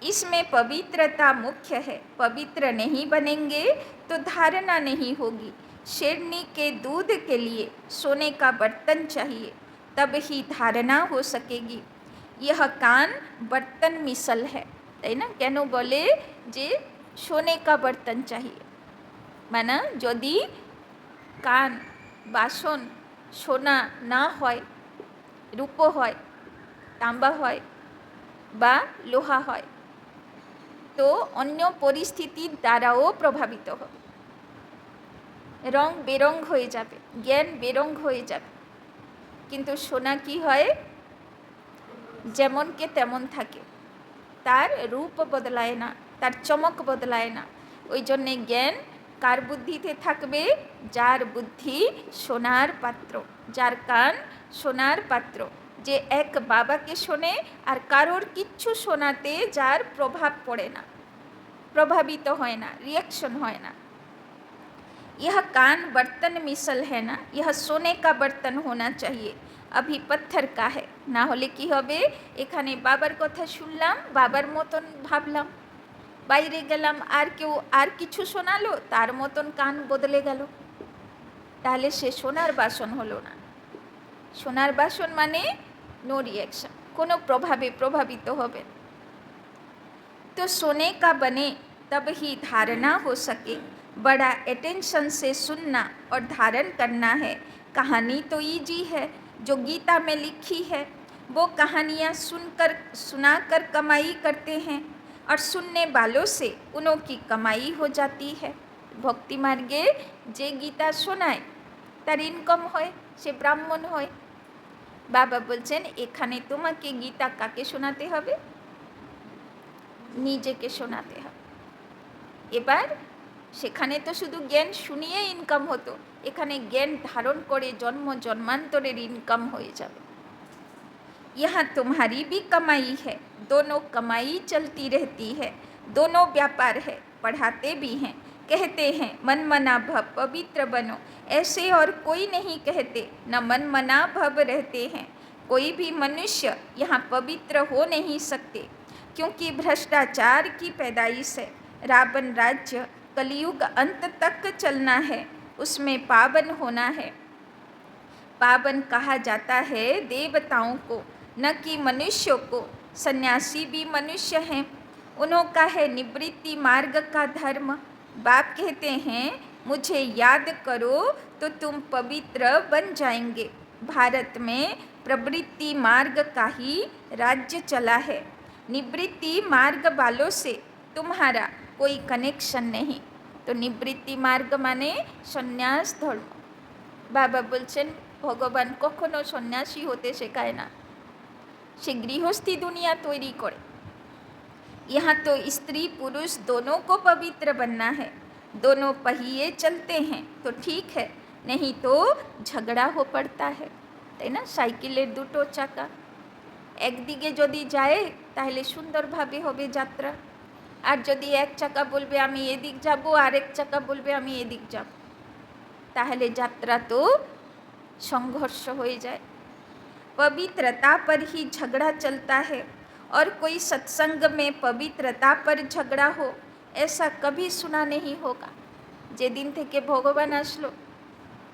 इसमें पवित्रता मुख्य है। पवित्र नहीं बनेंगे तो धारणा नहीं होगी। शेरनी के दूध के लिए सोने का बर्तन चाहिए, तब ही धारणा हो सकेगी। यह कान बर्तन मिसल है, তাই না? কেন বলে যে সোনে কা বর্তন চাহিয়ে, মানে যদি কান বাসন সোনা না হয়, রূপো হয়, তাম্বা হয় বা লোহা হয়, তো অন্য পরিস্থিতির দ্বারাও প্রভাবিত হবে, রং বেরং হয়ে যাবে, জ্ঞান বেরং হয়ে যাবে। কিন্তু সোনা কি হয়? যেমনকে তেমন থাকে, তার রূপ বদলায় না, তার চমক বদলায় না। ওই জন্যে জ্ঞান কার বুদ্ধিতে থাকবে? যার বুদ্ধি সোনার পাত্র, যার কান সোনার পাত্র, যে এক বাবাকে শোনে আর কারোর কিচ্ছু শোনাতে যার প্রভাব পড়ে না, प्रभावित तो है ना, रिएक्शन है ना। यह कान बर्तन मिसल है ना, यह सोने का बर्तन होना चाहिए, अभी पत्थर का है ना होले कि होबे एखाने बाबार कथा शुनलाम, बाबार मतन भाबलाम, बाइरे गेलाम आर केउ आर किछु शोनालो तार मतन कान बदले गेल, ताहले से सोनार बासन हलो ना। सोनार बासन माने नो रिएक्शन, कोनो प्रभावे प्रभावित तो होबे। तो सोने का बने तब ही धारणा हो सके, बड़ा अटेंशन से सुनना और धारण करना है। कहानी तो ईजी है जो गीता में लिखी है, वो कहानियाँ सुनाकर कमाई करते हैं और सुनने वालों से उनों की कमाई हो जाती है। भक्ति मार्गे जे गीता शोनाय तार इनकम होय, से ब्राह्मण होय। बाबा बोलছেন এখানে তোমাকে गीता काके शोनाते হবে? নিজেকে শোনাতে হবে। এবার সেখানে তো শুধু জ্ঞান শুনিয়ে ইনকাম হতো, এখানে জ্ঞান ধারণ করে জন্ম জন্মান্তরের ইনকাম হয়ে যাবে। यहाँ तुम्हारी भी कमाई है, दोनों कमाई चलती रहती है, दोनों व्यापार है, पढ़ाते भी हैं, कहते हैं मन मना भव पवित्र बनो, ऐसे और कोई नहीं कहते, न मन मना भव रहते हैं। कोई भी मनुष्य यहाँ पवित्र हो नहीं सकते, क्योंकि भ्रष्टाचार की पैदाइश है। रावण राज्य कलयुग अंत तक चलना है, उसमें पावन होना है। पावन कहा जाता है देवताओं को, न कि मनुष्यों को। सन्यासी भी मनुष्य हैं, उन्हों का है निवृत्ति मार्ग का धर्म। बाप कहते हैं मुझे याद करो तो तुम पवित्र बन जाएंगे। भारत में प्रवृत्ति मार्ग का ही राज्य चला है, निवृत्ति मार्ग वालों से तुम्हारा कोई कनेक्शन नहीं। तो निवृत्ति मार्ग माने सन्यास धर्म। बाबा बोलছেন भगवान कखनो सन्यासी होते शेखाय ना, से गृहस्थी दुनिया तैरी करे। यहाँ तो स्त्री पुरुष दोनों को पवित्र बनना है, दोनों पहिए चलते हैं तो ठीक है, नहीं तो झगड़ा हो पड़ता है, ताई ना। साइकिलेर दुटो चाका একদিকে যদি যায় তাহলে সুন্দরভাবে হবে যাত্রা, আর যদি এক চাকা বলবে আমি এদিক যাব আরেক চাকা বলবে আমি এদিক যাব, তাহলে যাত্রা তো সংঘর্ষ হয়ে যায়। पवित्रता पर ही झगड़ा चलता है, और कोई सत्संग में पवित्रता पर झगड़ा हो ऐसा कभी सुना नहीं होगा। যেদিন থেকে ভগবান আসলো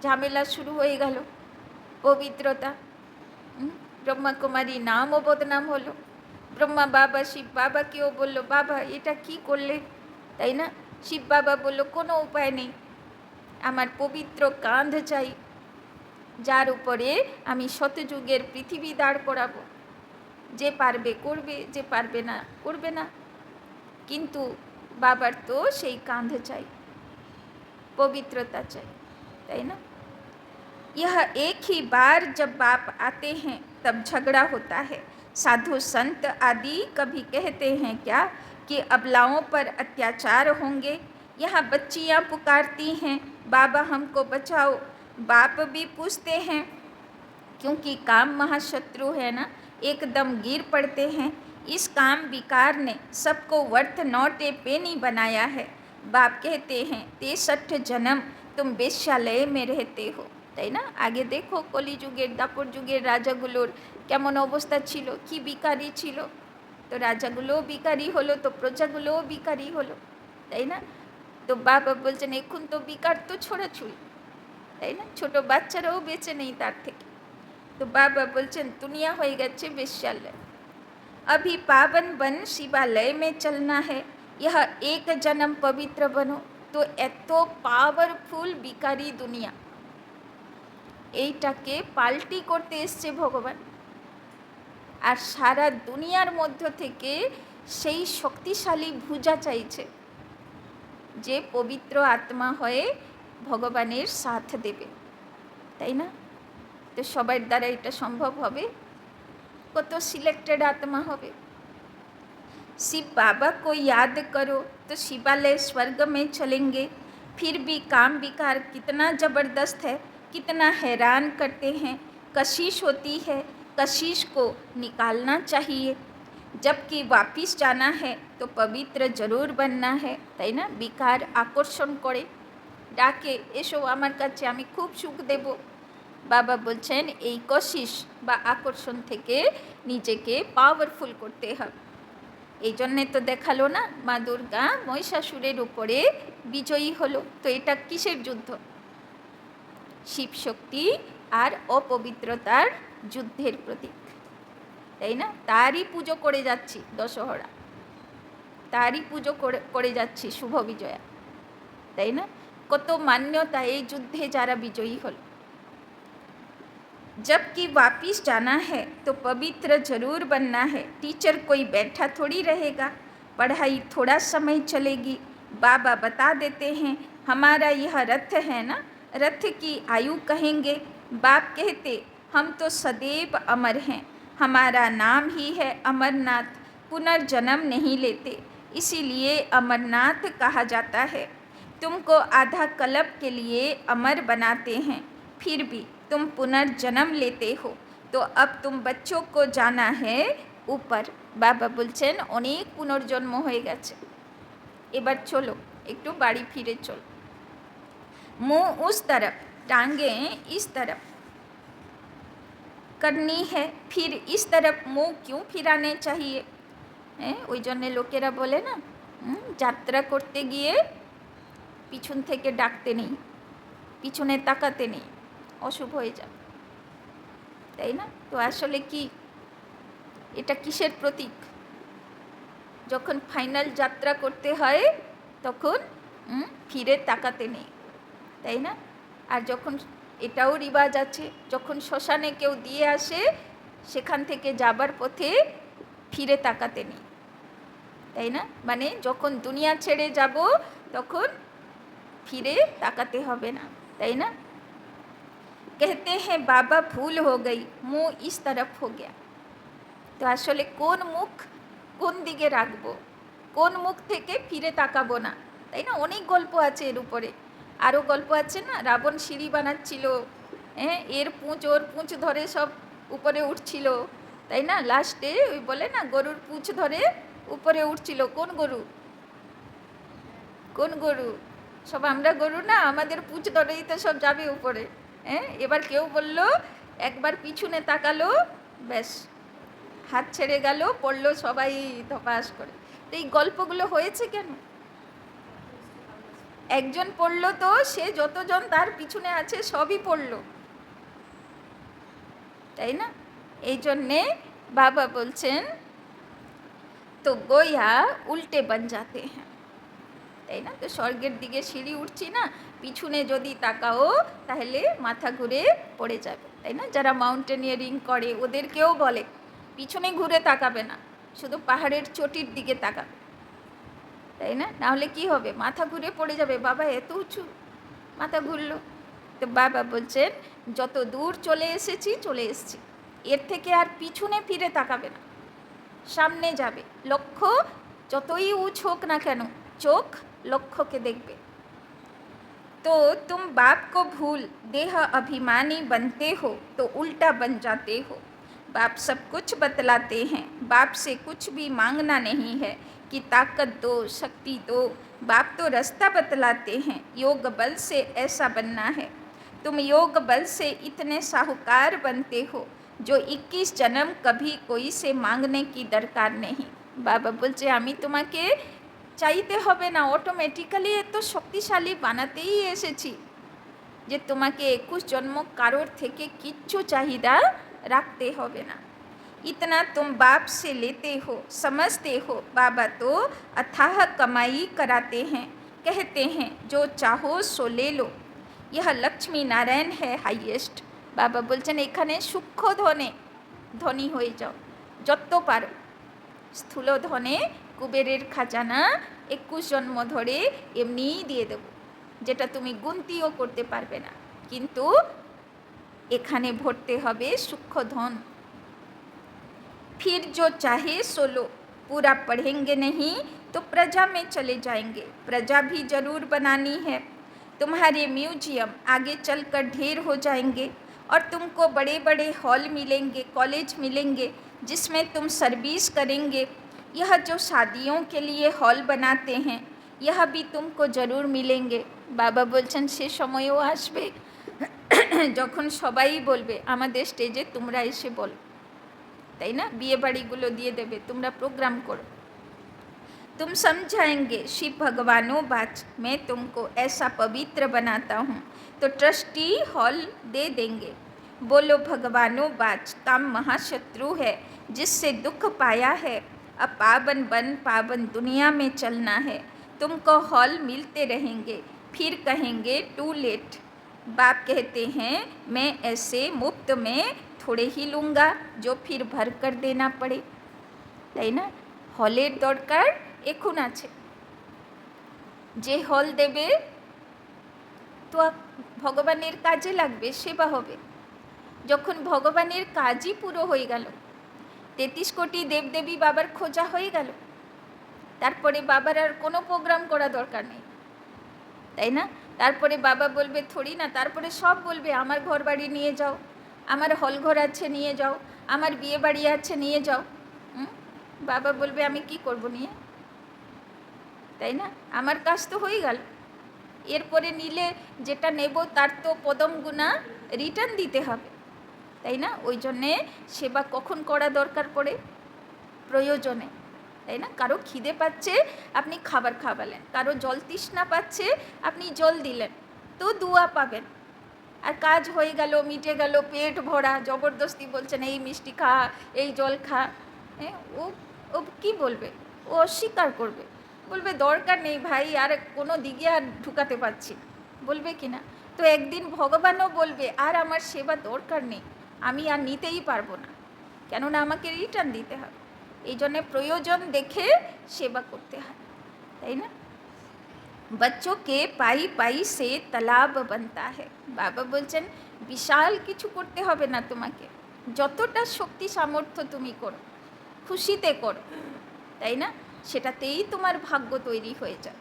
ঝামেলা শুরু হয়ে গেল, পবিত্রতা, ब्रह्मा कुमारी नाम ও বদনাম হলো। ব্রহ্মা বাবা শিব বাবাকেও বললো বাবা এটা কি করলে, তাই না। শিব বাবা বললো কোনো উপায় নেই, আমার পবিত্র কাঁধ চাই, যার উপরে আমি শতযুগের পৃথিবী দাঁড় করাবো। যে পারবে করবে, যে পারবে না করবে না, কিন্তু বাবার তো সেই কাঁধ চাই, পবিত্রতা চাই, তাই না। यह एक ही बार जब बाप आते हैं तब झगड़ा होता है। साधु संत आदि कभी कहते हैं क्या कि अबलाओं पर अत्याचार होंगे। यहाँ बच्चियाँ पुकारती हैं बाबा हमको बचाओ, बाप भी पूछते हैं, क्योंकि काम महाशत्रु है ना, एकदम गिर पड़ते हैं। इस काम विकार ने सबको वर्थ नॉट ए पेनी बनाया है। बाप कहते हैं 63 जन्म तुम वेश्यालय में रहते हो, তাই না। আগে দেখো কলিযুগের দাপর যুগের রাজাগুলোর কেমন অবস্থা ছিল, কি বিকারি ছিল। তো রাজাগুলোও বিকারি হলো, তো প্রজাগুলোও বিকারি হলো, তাই না। তো বাবা বলছেন এখন তো বিকার তো ছোড়াছুড়ি, তাই না, ছোট বাচ্চারাও বেঁচে নেই তার থেকে। তো বাবা বলছেন দুনিয়া হয়ে গেছে বেশ্যালয়। अभी पावन बन शिवालय में चलना है, यह एक जन्म पवित्र बनो। तो এত পাওয়ারফুল বিকারি দুনিয়া, এইটাকে পাল্টি করতে এসছে ভগবান, আর সারা দুনিয়ার মধ্য থেকে সেই শক্তিশালী ভুজা চাইছে যে পবিত্র আত্মা হয়ে ভগবানের সাথ দেবে, তাই না। তো সবার দ্বারা এটা সম্ভব হবে, কত সিলেক্টেড আত্মা হবে। शिव बाबा को याद करो तो शिवालय स्वर्ग में चलेंगे। फिर भी काम विकार कितना ज़बरदस्त है, कितना हैरान करते हैं। कशिश होती है, कशिश को निकालना चाहिए। जबकि वापिस जाना है तो पवित्र जरूर बनना है, তাই না? বিকার আকর্ষণ করে ডাকে, এসো আমার কাছে, আমি খুব সুখ দেব। বাবা বলছেন এই কশিশ বা আকর্ষণ থেকে নিজেকে পাওয়ারফুল করতে হবে। এই জন্যে তো দেখালো না মা দুর্গা মহিষাসুরের উপরে বিজয়ী হলো। তো এটা কিসের যুদ্ধ? শিব শক্তি আর অপবিত্রতার যুদ্ধের প্রতীক, তাই না? তারই পুজো করে যাচ্ছি দশহরা, তারই পুজো করে যাচ্ছি শুভ বিজয়া, তাই না? কত মান্যতা এই যুদ্ধে যারা বিজয়ী হলো। जबकि वापिस जाना है तो पवित्र जरूर बनना है। टीचर कोई बैठा थोड़ी रहेगा, पढ़ाई थोड़ा समय चलेगी। बाबा बता देते हैं हमारा यह रथ है ना, रथ की आयु कहेंगे। बाप कहते हम तो सदैव अमर हैं, हमारा नाम ही है अमरनाथ, पुनर्जन्म नहीं लेते, इसीलिए अमरनाथ कहा जाता है। तुमको आधा कल्प के लिए अमर बनाते हैं, फिर भी तुम पुनर्जन्म लेते हो, तो अब तुम बच्चों को जाना है ऊपर। बाबा बोलছেন অনেক পুনর্জন্ম হয়ে গেছে, এবার চলো একটু বাড়ি ফিরে চলো। मुंह उस तरफ, टांगे इस तरफ करनी है, फिर इस तरफ मुंह क्यों फिराने चाहिए? ওই জন্য লোকেরা বলে না, যাত্রা করতে গিয়ে পিছন থেকে ডাকতে নেই, পিছনে তাকাতে নেই, অশুভ হয়ে যাবে, তাই না? তো আসলে কি এটা কিসের প্রতীক? যখন ফাইনাল যাত্রা করতে হয় তখন ফিরে তাকাতে নেই, তাই না? আর যখন এটাও রিবাজ আছে, যখন শ্মশানে কেউ দিয়ে আসে সেখান থেকে যাবার পথে ফিরে তাকাতে নেই, তাই না? মানে যখন দুনিয়া ছেড়ে যাব তখন ফিরে তাকাতে হবে না, তাই না? कहते हैं बाबा भूल हो गई, मुँह इस तरफ हो गया। তো আসলে কোন মুখ কোন দিকে রাখবো, কোন মুখ থেকে ফিরে তাকাবো না, তাই না? অনেক গল্প আছে এর উপরে, আরও গল্প আছে না। রাবণ সিঁড়ি বানাচ্ছিল, এর পুঁচ ওর পুঁচ ধরে সব উপরে উঠছিল, তাই না? লাস্টে ওই বলে না গরুর পুঁচ ধরে উপরে উঠছিল। কোন গরু? কোন গরু? সব আমরা গরু না, আমাদের পুঁচ ধরেই তো সব যাবে উপরে। এবার কেউ বলল, একবার পিছনে তাকালো, ব্যাস হাত ছেড়ে গেল, পড়লো সবাই ধপাস করে। তো এই গল্পগুলো হয়েছে কেন? একজন পড়লো তো সে যতজন তার পিছনে আছে সবই পড়লো, তাই না? এই জন্যে বাবা বলছেন তো গোয়া উল্টে বন যাতে হ্যাঁ, তাই না? তো স্বর্গের দিকে সিঁড়ি উঠছি না, পিছনে যদি তাকাও তাহলে মাথা ঘুরে পড়ে যাবে, তাই না? যারা মাউন্টেনিয়ারিং করে ওদেরকেও বলে পিছনে ঘুরে তাকাবে না, শুধু পাহাড়ের চটির দিকে তাকাবে, তাই না? নাহলে কি হবে? মাথা ঘুরে পড়ে যাবে। বাবা এত উঁচু, মাথা ঘুরলো। তো বাবা বলছেন যত দূর চলে এসেছি চলে এসেছি, এর থেকে আর পিছনে ফিরে তাকাবে না, সামনে যাবে। লক্ষ্য যতই উঁচ হোক না কেন, চোখ লক্ষ্যকে দেখবে। तो तुम बाप को भूल देह अभिमानी बनते हो तो उल्टा बन जाते हो। बाप सब कुछ बतलाते हैं, बाप से कुछ भी मांगना नहीं है कि ताकत दो, शक्ति दो। बाप तो रास्ता बतलाते हैं, योग बल से ऐसा बनना है। तुम योग बल से इतने साहूकार बनते हो जो 21 जन्म कभी कोई से मांगने की दरकार नहीं। बाबा बोलছে আমি তোমাকে চাইতে হবে না, অটোমেটিক্যালি এত শক্তিশালী বানাতেই এসেছি যে তোমাকে 21 জন্ম কারোর থেকে কিচ্ছু চাহিদা রাখতে হবে না। इतना तुम बाप से लेते हो, समझते हो। बाबा तो अथाह कमाई कराते हैं, कहते हैं जो चाहो सो ले लो। यह लक्ष्मी नारायण है हाईएस्ट। बाबा বলছেন এখানে সূক্ষ্ম ধনে ধনী হয়ে যাও যত পারো। স্থূল ধনে কুবেরের খাজানা 21 জন্ম ধরে এমনিই দিয়ে দেব, যেটা তুমি গুনতিও করতে পারবে না, কিন্তু এখানে ভরতে হবে সূক্ষ্ম ধন। फिर जो चाहे सो लो, पूरा पढ़ेंगे नहीं तो प्रजा में चले जाएंगे। प्रजा भी जरूर बनानी है। तुम्हारे म्यूजियम आगे चलकर ढेर हो जाएंगे, और तुमको बड़े बड़े हॉल मिलेंगे, कॉलेज मिलेंगे जिसमें तुम सर्विस करेंगे। यह जो शादियों के लिए हॉल बनाते हैं यह भी तुमको ज़रूर मिलेंगे। बाबा बोलছেন সে সময়ও আসবে যখন সবাই বলবে আমাদের স্টেজে তোমরা এসে বলো, তাই না? বিয়ে বাড়িগুলো দিয়ে দেবে, তোমরা প্রোগ্রাম করো। तुम समझाएंगे शिव भगवानो बाच मैं तुमको ऐसा पवित्र बनाता हूँ, तो ट्रस्टी हॉल दे देंगे। बोलो भगवानो बाच काम महाशत्रु है जिससे दुख पाया है, अब पावन बन पावन दुनिया में चलना है। तुमको हॉल मिलते रहेंगे फिर कहेंगे टू लेट। बाप कहते हैं मैं ऐसे मुफ्त में थोड़े ही लूँगा जो फिर भर कर देना पड़े, তাই না? হলের দরকার এখন আছে, যে হল দেবে তো ভগবানের কাজে লাগবে, সেবা হবে। যখন ভগবানের কাজই পুরো হয়ে গেল, 33 কোটি দেবদেবী বাবার খোঁজা হয়ে গেল, তারপরে বাবার আর কোনো প্রোগ্রাম করা দরকার নেই, তাই না? তারপরে বাবা বলবে থোড়ি না, তারপরে সব বলবে আমার ঘর বাড়ি নিয়ে যাও, আমার হল ঘর আছে নিয়ে যাও, আমার বিয়ে বাড়ি আছে নিয়ে যাও। বাবা বলবে আমি কি করব নিয়ে, তাই না? আমার কাজ তো হয়ে গেল, এরপরে নিলে যেটা নেব তার তো পদম গুণা রিটার্ন দিতে হবে, তাই না? ওই জন্যে সেবা কখন করা দরকার পড়ে? প্রয়োজনে, তাই না? কারো খিদে পাচ্ছে আপনি খাবার খাওয়ালেন, কারো জল তৃষ্ণা পাচ্ছে আপনি জল দিলেন, তো দুয়া পাবেন। আর কাজ হয়ে গেল, মিটে গেল, পেট ভরা, জবরদস্তি বলছেন এই মিষ্টি খা, এই জল খা, হ্যাঁ ও ও কী বলবে? ও অস্বীকার করবে, বলবে দরকার নেই ভাই, আর কোনো দিকে আর ঢুকাতে পারছি, বলবে কি না? তো একদিন ভগবানও বলবে আর আমার সেবা দরকার নেই, আমি আর নিতেই পারবো না, কেননা আমাকে রিটার্ন দিতে হবে। এই জন্যে প্রয়োজন দেখে সেবা করতে হয়, তাই না? बच्चों के पाई पाई से तालाब बनता है। বাবা বলছেন বিশাল কিছু করতে হবে না তোমাকে, যতটা শক্তি সামর্থ্য তুমি করো, খুশিতে করো, তাই না? সেটাতেই তোমার ভাগ্য তৈরি হয়ে যায়।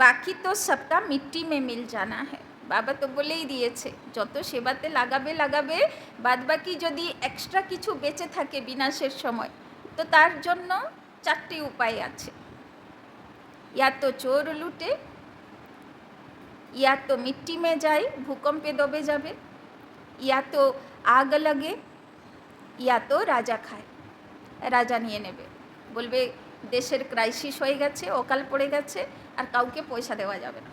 বাকি তো সবটা মিট্টি মে মিল জানা হ্যায়। বাবা তো বলেই দিয়েছে যত সেবাতে লাগাবে লাগাবে, বাদবাকি যদি এক্সট্রা কিছু বেঁচে থাকে বিনাশের সময়, তো তার জন্য 4টি উপায় আছে। या तो चोर लूटे, या तो मिट्टी में जाए भूकंपे दबे जाবে, या तो आग लगे, या तो রাজা খায়, রাজা নিয়ে নেবে, বলবে দেশের ক্রাইসিস হয়ে গেছে, অকাল পড়ে গেছে, আর কাউকে পয়সা দেওয়া যাবে না,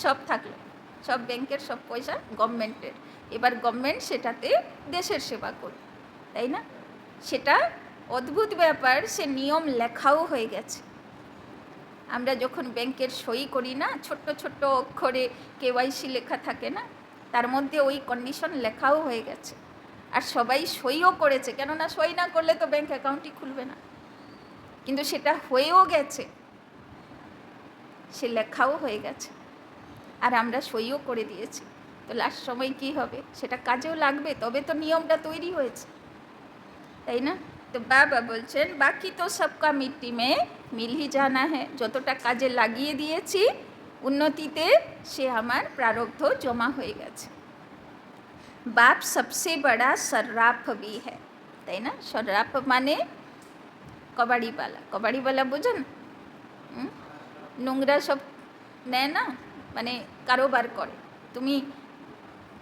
সব থাকলো, সব ব্যাংকের সব পয়সা গভর্নমেন্টের, এবার গভর্নমেন্ট সেটাতে দেশের সেবা করবে, তাই না? সেটা অদ্ভুত ব্যাপার, সে নিয়ম লেখাও হয়ে গেছে। আমরা যখন ব্যাংকের সই করি না, ছোট্ট ছোট্ট অক্ষরে কেওয়াইসি লেখা থাকে না, তার মধ্যে ওই কন্ডিশন লেখাও হয়ে গেছে, আর সবাই সইও করেছে, কেননা সই না করলে তো ব্যাংক অ্যাকাউন্টই খুলবে না, কিন্তু সেটা হয়েও গেছে, সে লেখাও হয়ে গেছে, আর আমরা সইও করে দিয়েছি। তো লাস্ট সময় কি হবে? সেটা কাজেও লাগবে, তবে তো নিয়মটা তৈরি হয়েছে, তাই না? তো বাবা বলছেন বাকি তো সবকা মিট্টি মে মিল হি জানা হ্যাঁ, যতটা কাজে লাগিয়ে দিয়েছি উন্নতিতে সে আমার প্রারব্ধ জমা হয়ে গেছে। বাপ সবসে বড়া সর্রাফ ভি হ্যাঁ, তাই না? সর্রাফ মানে কবাড়িওয়ালা, কবাড়িওয়ালা বোঝেন? নোংরা সব নেয় না, মানে কারোবার করে। তুমি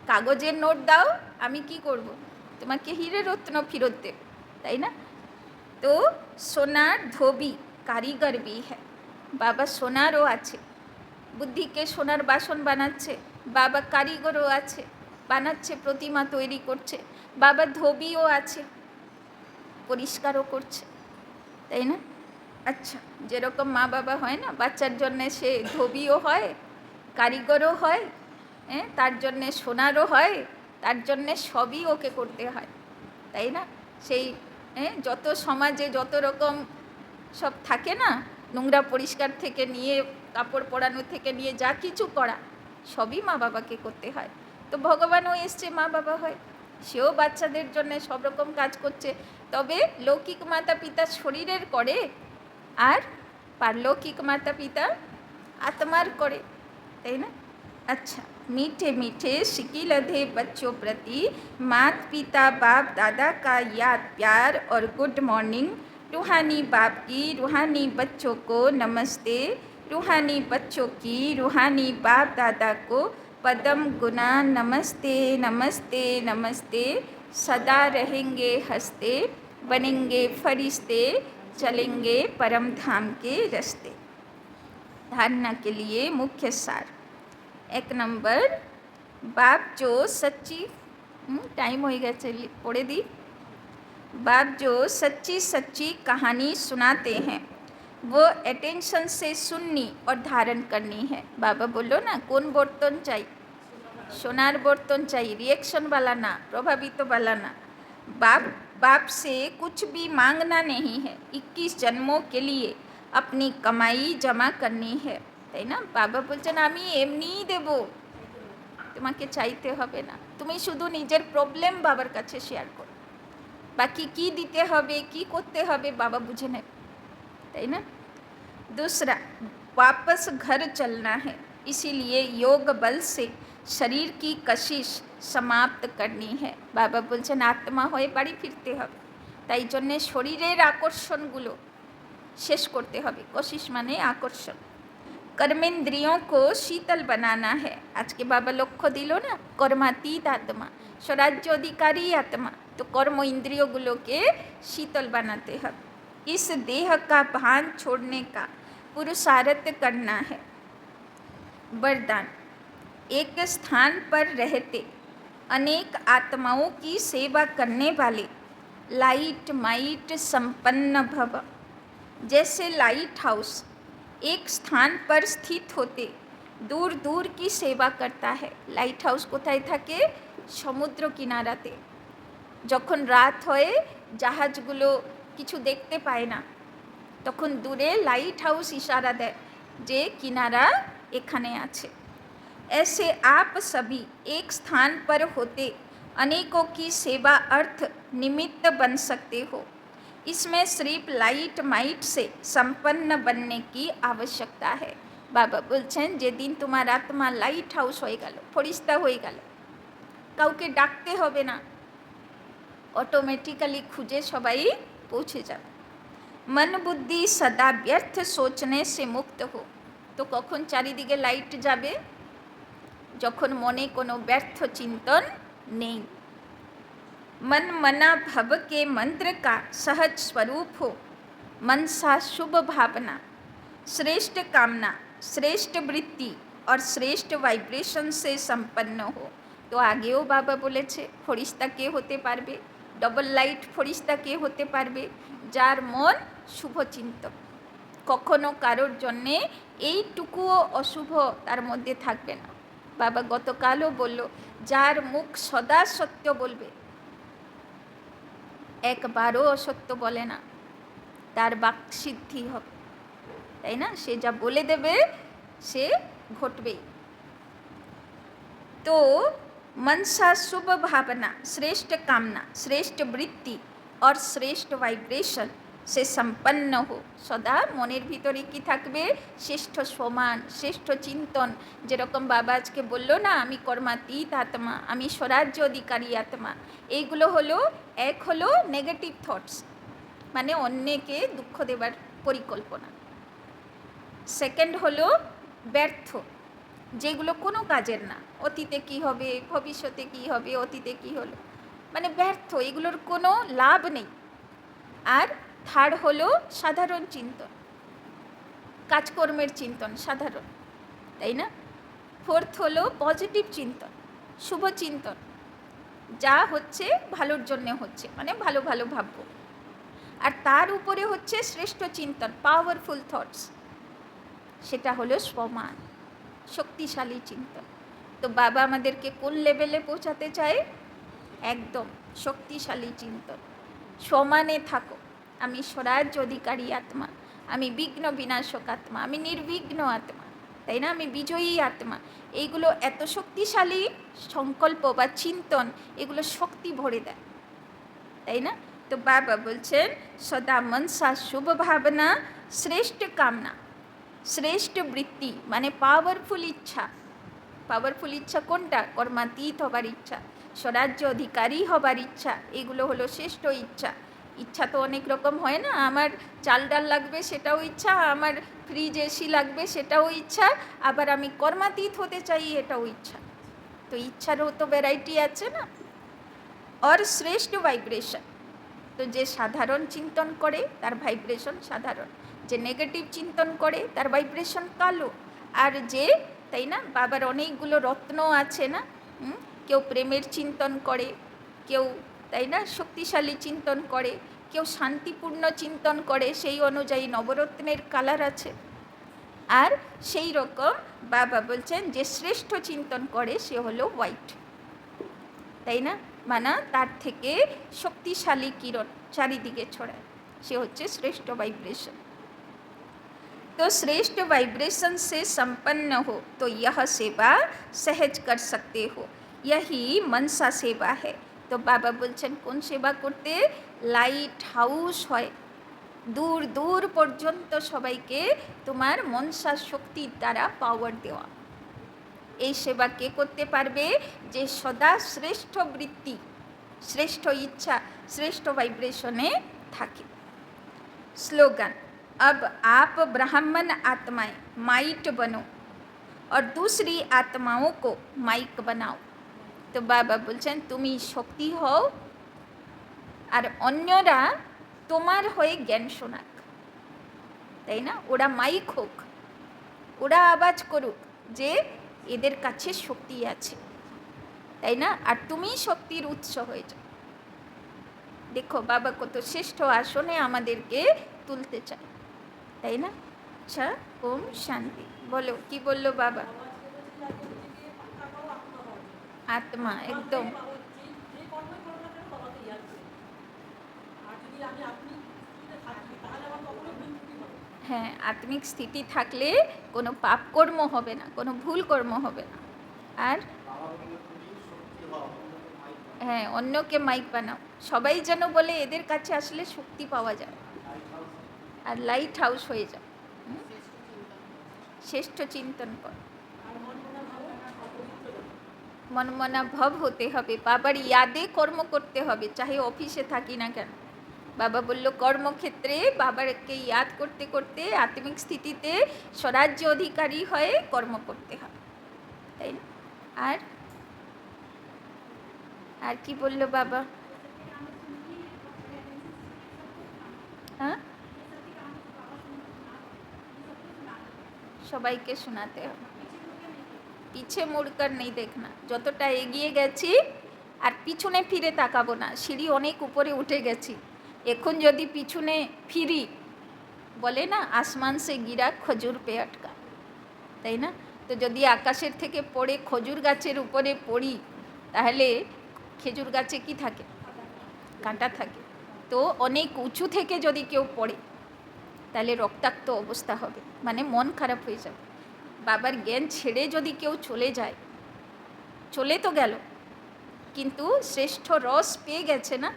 কাগজের নোট দাও, আমি কি করব? তোমাকে হিরে রত্ন ফেরত দেব, তাই না? তো সোনার ধোবি কারিগর বি হ্যাঁ, বাবা সোনারও আছে, বুদ্ধিকে সোনার বাসন বানাচ্ছে, বাবা কারিগরও আছে, বানাচ্ছে, প্রতিমা তৈরি করছে, বাবা ধোবিও আছে, পরিষ্কারও করছে, তাই না? আচ্ছা, যেরকম মা বাবা হয় না, বাচ্চার জন্যে সে ধোবিও হয়, কারিগরও হয়, হ্যাঁ, তার জন্যে সোনারও হয়, তার জন্যে সবই ওকে করতে হয়, তাই না? সেই যত সমাজে যত রকম সব থাকে না, নোংরা পরিষ্কার থেকে নিয়ে কাপড় পরানো থেকে নিয়ে যা কিছু করা, সবই মা বাবাকে করতে হয়। তো ভগবানও এসছে মা বাবা হয়, সেও বাচ্চাদের জন্য সব রকম কাজ করছে, তবে লৌকিক মাতা পিতা শরীরের করে, আর পারলৌকিক মাতা পিতা আত্মার করে, তাই না? আচ্ছা, मीठे मीठे शिकिलधे बच्चों प्रति माता पिता बाप दादा का याद प्यार और गुड मॉर्निंग। रूहानी बाप की रूहानी बच्चों को नमस्ते। रूहानी बच्चों की रूहानी बाप दादा को पदम गुना नमस्ते नमस्ते नमस्ते। सदा रहेंगे हंसते, बनेंगे फरिश्ते, चलेंगे परम धाम के रास्ते। धारणा के लिए मुख्य सार। 1 नंबर, बाप जो सच्ची टाइम हो गया, चलिए पढ़े दी। बाप जो सच्ची सच्ची कहानी सुनाते हैं वो अटेंशन से सुननी और धारण करनी है। बाबा बोलो ना, कौन बर्तन चाहिए? सोनार बर्तन चाहिए, रिएक्शन वाला ना, प्रभावित वाला ना। बाप से कुछ भी मांगना नहीं है, 21 जन्मों के लिए अपनी कमाई जमा करनी है, তাই না? বাবা বলছেন আমি এমনিই দেব, তোমাকে চাইতে হবে না, তুমি শুধু নিজের প্রবলেম বাবার কাছে শেয়ার করো, বাকি কি দিতে হবে কি করতে হবে বাবা বুঝে নেবে, তাই না? दूसरा, वापस घर चलना है, इसीलिए योग बल से शरीर की कशिश समाप्त करनी है। बाबा বলছেন আত্মা হয়ে বাড়ি ফিরতে হবে, তাই জন্যে শরীরের আকর্ষণগুলো শেষ করতে হবে। কশিশ মানে আকর্ষণ। कर्मेंद्रियों को शीतल बनाना है। आज के बाबा लक्ष्य दिलो ना, कर्मातीत आत्मा, स्वराज्य अधिकारी आत्मा, तो कर्म इंद्रियों के शीतल बनाते हैं। इस देह का भान छोड़ने का पुरुषार्थ करना है। वरदान, एक स्थान पर रहते अनेक आत्माओं की सेवा करने वाले लाइट माइट संपन्न भव। जैसे लाइट हाउस एक स्थान पर स्थित होते दूर दूर की सेवा करता है। लाइट हाउस कोথায় থাকে? সমুদ্র কিনারাতে। যখন রাত হয়ে জাহাজগুলো কিছু দেখতে পায় না, তখন দূরে লাইট হাউস ইশারা দেয় যে কিনারা এখানে আছে। ऐसे आप सभी एक स्थान पर होते अनेकों की सेवा अर्थ निमित्त बन सकते हो। इसमें सिर्फ लाइट माइट से संपन्न बनने की आवश्यकता है। बाबा बोलছেন যেদিন তোমার আত্মা লাইট হাউস হয়ে গেল, ফরিস্তা হয়ে গেল, কাউকে ডাকতে হবে না, অটোমেটিক্যালি খুঁজে সবাই পৌঁছে যাবে। मन बुद्धि सदा व्यर्थ सोचने से मुक्त हो। तो কখন চারিদিকে লাইট যাবে? যখন মনে কোনো ব্যর্থ চিন্তন নেই। मन मना भव के मंत्र का सहज स्वरूप हो। मनसा शुभ भावना, श्रेष्ठ कामना, श्रेष्ठ वृत्ति और श्रेष्ठ वाइब्रेशन से संपन्न हो। तो আগেও বাবা বলেছে ফরিস্তা কে হতে পারবে? ডবল লাইট ফরিস্তা কে হতে পারবে? যার মন শুভ চিন্তক, কখনো কারোর জন্যে এইটুকুও অশুভ তার মধ্যে থাকবে না। বাবা গতকালও বলল, যার মুখ সদা সত্য বলবে, একবারও অসত্য বলে না, তার বাকসিদ্ধি হবে, তাই না? সে যা বলে দেবে সে ঘটবেই। তো मनसा शुभ भावना, श्रेष्ठ कामना, श्रेष्ठ वृत्ति और श्रेष्ठ वाइब्रेशन से संपन्न हो। सदा মনের ভিতরে কি থাকবে? শ্রেষ্ঠ সমান, শ্রেষ্ঠ চিন্তন। যেরকম বাবা আজকে বললো না, আমি কর্মাতীত আত্মা, আমি স্বরাজ্য অধিকারী আত্মা। এইগুলো হলো, এক হলো নেগেটিভ থটস, মানে অন্যকে দুঃখ দেবার পরিকল্পনা। সেকেন্ড হলো ব্যর্থ, যেগুলো কোনো কাজের না, অতীতে কি হবে, ভবিষ্যতে কি হবে, অতীতে কি হলো, মানে ব্যর্থ, এগুলোর কোনো লাভ নেই। আর থার্ড হলো সাধারণ চিন্তন, কাজকর্মের চিন্তন সাধারণ, তাই না? ফোর্থ হলো পজিটিভ চিন্তন, শুভ চিন্তন, যা হচ্ছে ভালোর জন্য হচ্ছে, মানে ভালো ভালো ভাববো। আর তার উপরে হচ্ছে শ্রেষ্ঠ চিন্তন, পাওয়ারফুল থটস, সেটা হলো সমান, শক্তিশালী চিন্তন। তো বাবা আমাদেরকে কোন লেভেলে পৌঁছাতে চায়? একদম শক্তিশালী চিন্তন। সমানে থাকো, আমি স্বরাজ্য অধিকারী আত্মা, আমি বিঘ্ন বিনাশক আত্মা, আমি নির্বিঘ্ন আত্মা, তাই না? আমি বিজয়ী আত্মা। এইগুলো এত শক্তিশালী সংকল্প বা চিন্তন, এগুলো শক্তি ভরে দেয়, তাই না? তো বাবা বলছেন সদা মনসা শুভ ভাবনা, শ্রেষ্ঠ কামনা, শ্রেষ্ঠ বৃত্তি মানে পাওয়ারফুল ইচ্ছা, পাওয়ারফুল ইচ্ছা কোনটা? কর্মাতীত হবার ইচ্ছা, স্বরাজ্য অধিকারী হবার ইচ্ছা, এগুলো হলো শ্রেষ্ঠ ইচ্ছা। ইচ্ছা তো অনেক রকম হয় না, আমার চাল ডাল লাগবে সেটাও ইচ্ছা, আমার ফ্রিজ এসি লাগবে সেটাও ইচ্ছা, আবার আমি কর্মাতীত হতে চাই এটাও ইচ্ছা। তো ইচ্ছারও তো ভ্যারাইটি আছে না। আর শ্রেষ্ঠ ভাইব্রেশন, তো যে সাধারণ চিন্তন করে তার ভাইব্রেশন সাধারণ, যে নেগেটিভ চিন্তন করে তার ভাইব্রেশন কালো। আর যে, তাই না, বাবার অনেকগুলো রত্ন আছে না, কেউ প্রেমের চিন্তন করে, কেউ, তাই না, শক্তিশালী চিন্তন করে, কেউ শান্তিপূর্ণ চিন্তন করে, সেই অনুযায়ী নবরত্নের কালার আছে। আর সেই রকম বাবা বলছেন যে শ্রেষ্ঠ চিন্তন করে সে হলো হোয়াইট, তাই না, মানে তার থেকে শক্তিশালী কিরণ চারিদিকে ছড়ায়, সে হচ্ছে শ্রেষ্ঠ ভাইব্রেশন। तो श्रेष्ठ वाइब्रेशन से संपन्न हो तो यह सेवा सहज कर सकते हो, यही मनसा सेवा है। तो बाबा बोलছেন কোন সেবা করতে? লাইট হাউস হয়, দূর দূর পর্যন্ত সবাইকে তোমার মনসা শক্তির দ্বারা পাওয়ার দেওয়া। এই সেবা কে করতে পারবে? যে সদা শ্রেষ্ঠ বৃত্তি, শ্রেষ্ঠ ইচ্ছা, শ্রেষ্ঠ ভাইব্রেশনে থাকে। স্লোগান, अब आप ब्राह्मण आत्माएं माइट बनो और दूसरी आत्माओं को माइक बनाओ। तो बाबा বলছেন তুমি শক্তি হও আর অন্যরা তোমার হয়ে জ্ঞান শোনাক, তাই না, ওরা মাইক হোক, ওরা আওয়াজ করুক যে এদের কাছে শক্তি আছে, তাই না, আর তুমি শক্তির উৎস হয়ে যাও। দেখো বাবা কত শ্রেষ্ঠ আসনে আমাদেরকে তুলতে চায়, তাই না। আচ্ছা, ওম শান্তি। বলো কি বললো বাবা? আত্মা একদম, হ্যাঁ, আত্মিক স্থিতি থাকলে কোনো পাপ কর্ম হবে না, কোনো ভুল কর্ম হবে না। আর হ্যাঁ, অন্যকে মাইক বানাও, সবাই যেন বলে এদের কাছে আসলে শক্তি পাওয়া যায়, আর লাইট হাউস হয়ে যায়। শ্রেষ্ঠ চিন্তন কর, মনমনা ভব হতে হবে, বাবার ইয়াদে কর্ম করতে হবে, চাহে অফিসে থাকি না কেন। বাবা বলল কর্মক্ষেত্রে বাবাকে ইয়াদ করতে করতে আত্মিক স্থিতিতে স্বরাজ্য অধিকারী হয়ে কর্ম করতে হবে, তাই না। আর আর কি বললো বাবা? হ্যাঁ, সবাইকে শোনাতে হবে, পিছে মুড়কর নেই দেখনা, যতটা এগিয়ে গেছি আর পিছনে ফিরে তাকাবো না, সিঁড়ি অনেক উপরে উঠে গেছি, এখন যদি পিছনে ফিরি, বলে না আসমান সে গিরা খজুর পে আটকা, তাই না। তো যদি আকাশের থেকে পড়ে খজুর গাছের উপরে পড়ি, তাহলে খেজুর গাছে কি থাকে? কাঁটা থাকে। তো অনেক উঁচু থেকে যদি কেউ পড়ে তাহলে রক্তাক্ত অবস্থা হবে, মানে মন খারাপ হয়ে যাবে। বাবার জ্ঞান ছেড়ে যদি কেউ চলে যায়, চলে তো গেল, কিন্তু শ্রেষ্ঠ রস পেয়ে গেছে না,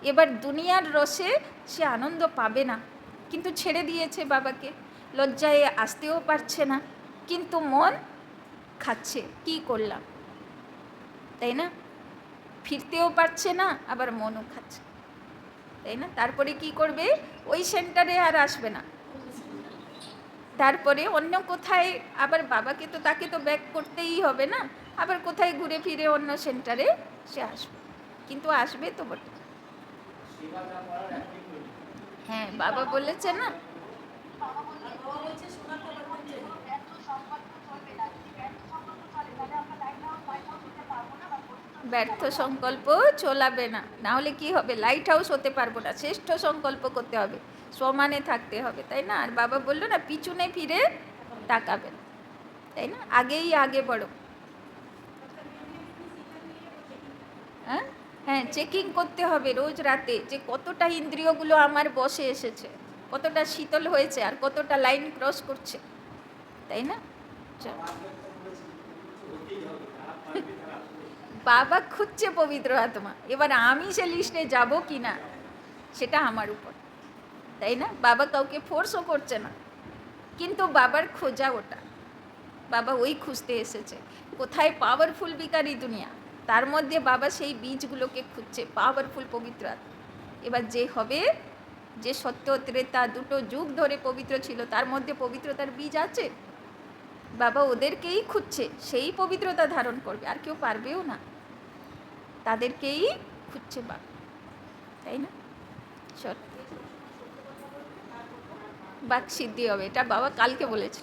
এবার দুনিয়ার রসে সে আনন্দ পাবে না, কিন্তু ছেড়ে দিয়েছে বাবাকে, লজ্জায় আসতেও পারছে না, কিন্তু মন খাচ্ছে, কি করলাম, তাই না, ফিরতেও পারছে না, আবার মনও খাচ্ছে, তাই না। তারপরে কি করবে? ওই সেন্টারে আর আসবে না, তারপরে অন্য কোথায় আবার, বাবাকে তো তাকে তো ব্যাক করতেই হবে না, আবার কোথায় ঘুরে ফিরে অন্য সেন্টারে সে আসবে, কিন্তু আসবে তো বটে। হ্যাঁ, বাবা বলেছে না, ব্যর্থ সংকল্প চলাবে না, না হলে কি হবে? লাইট হাউস হতে পারবো না, শ্রেষ্ঠ সংকল্প করতে হবে, সমানে থাকতে হবে, তাই না। আর বাবা বললো না পিছনে ফিরে তাকাবেন, তাই না, আগেই আগে বড়ো। হ্যাঁ, হ্যাঁ, চেকিং করতে হবে রোজ রাতে, যে কতটা ইন্দ্রিয়গুলো আমার বসে এসেছে, কতটা শীতল হয়েছে, আর কতটা লাইন ক্রস করছে, তাই না। বাবা খুঁজছে পবিত্র আত্মা, এবার আমি সে লিস্টে যাব কি না সেটা আমার উপর, তাই না। বাবা কাউকে ফোর্সও করছে না, কিন্তু বাবার খোঁজা ওটা, বাবা ওই খুঁজতে এসেছে। কোথায় পাওয়ারফুল ভিখারি দুনিয়া, তার মধ্যে বাবা সেই বীজগুলোকে খুঁজছে, পাওয়ারফুল পবিত্র আত্মা। এবার যে হবে, যে সত্য ত্রেতা দুটো যুগ ধরে পবিত্র ছিল, তার মধ্যে পবিত্রতার বীজ আছে, বাবা ওদেরকেই খুঁজছে, সেই পবিত্রতা ধারণ করবে, আর কেউ পারবেও না, তাদেরকেই খুঁজছে বাবা, তাই না? চল, বাক সিদ্ধি হবে, এটা বাবা কালকে বলেছে।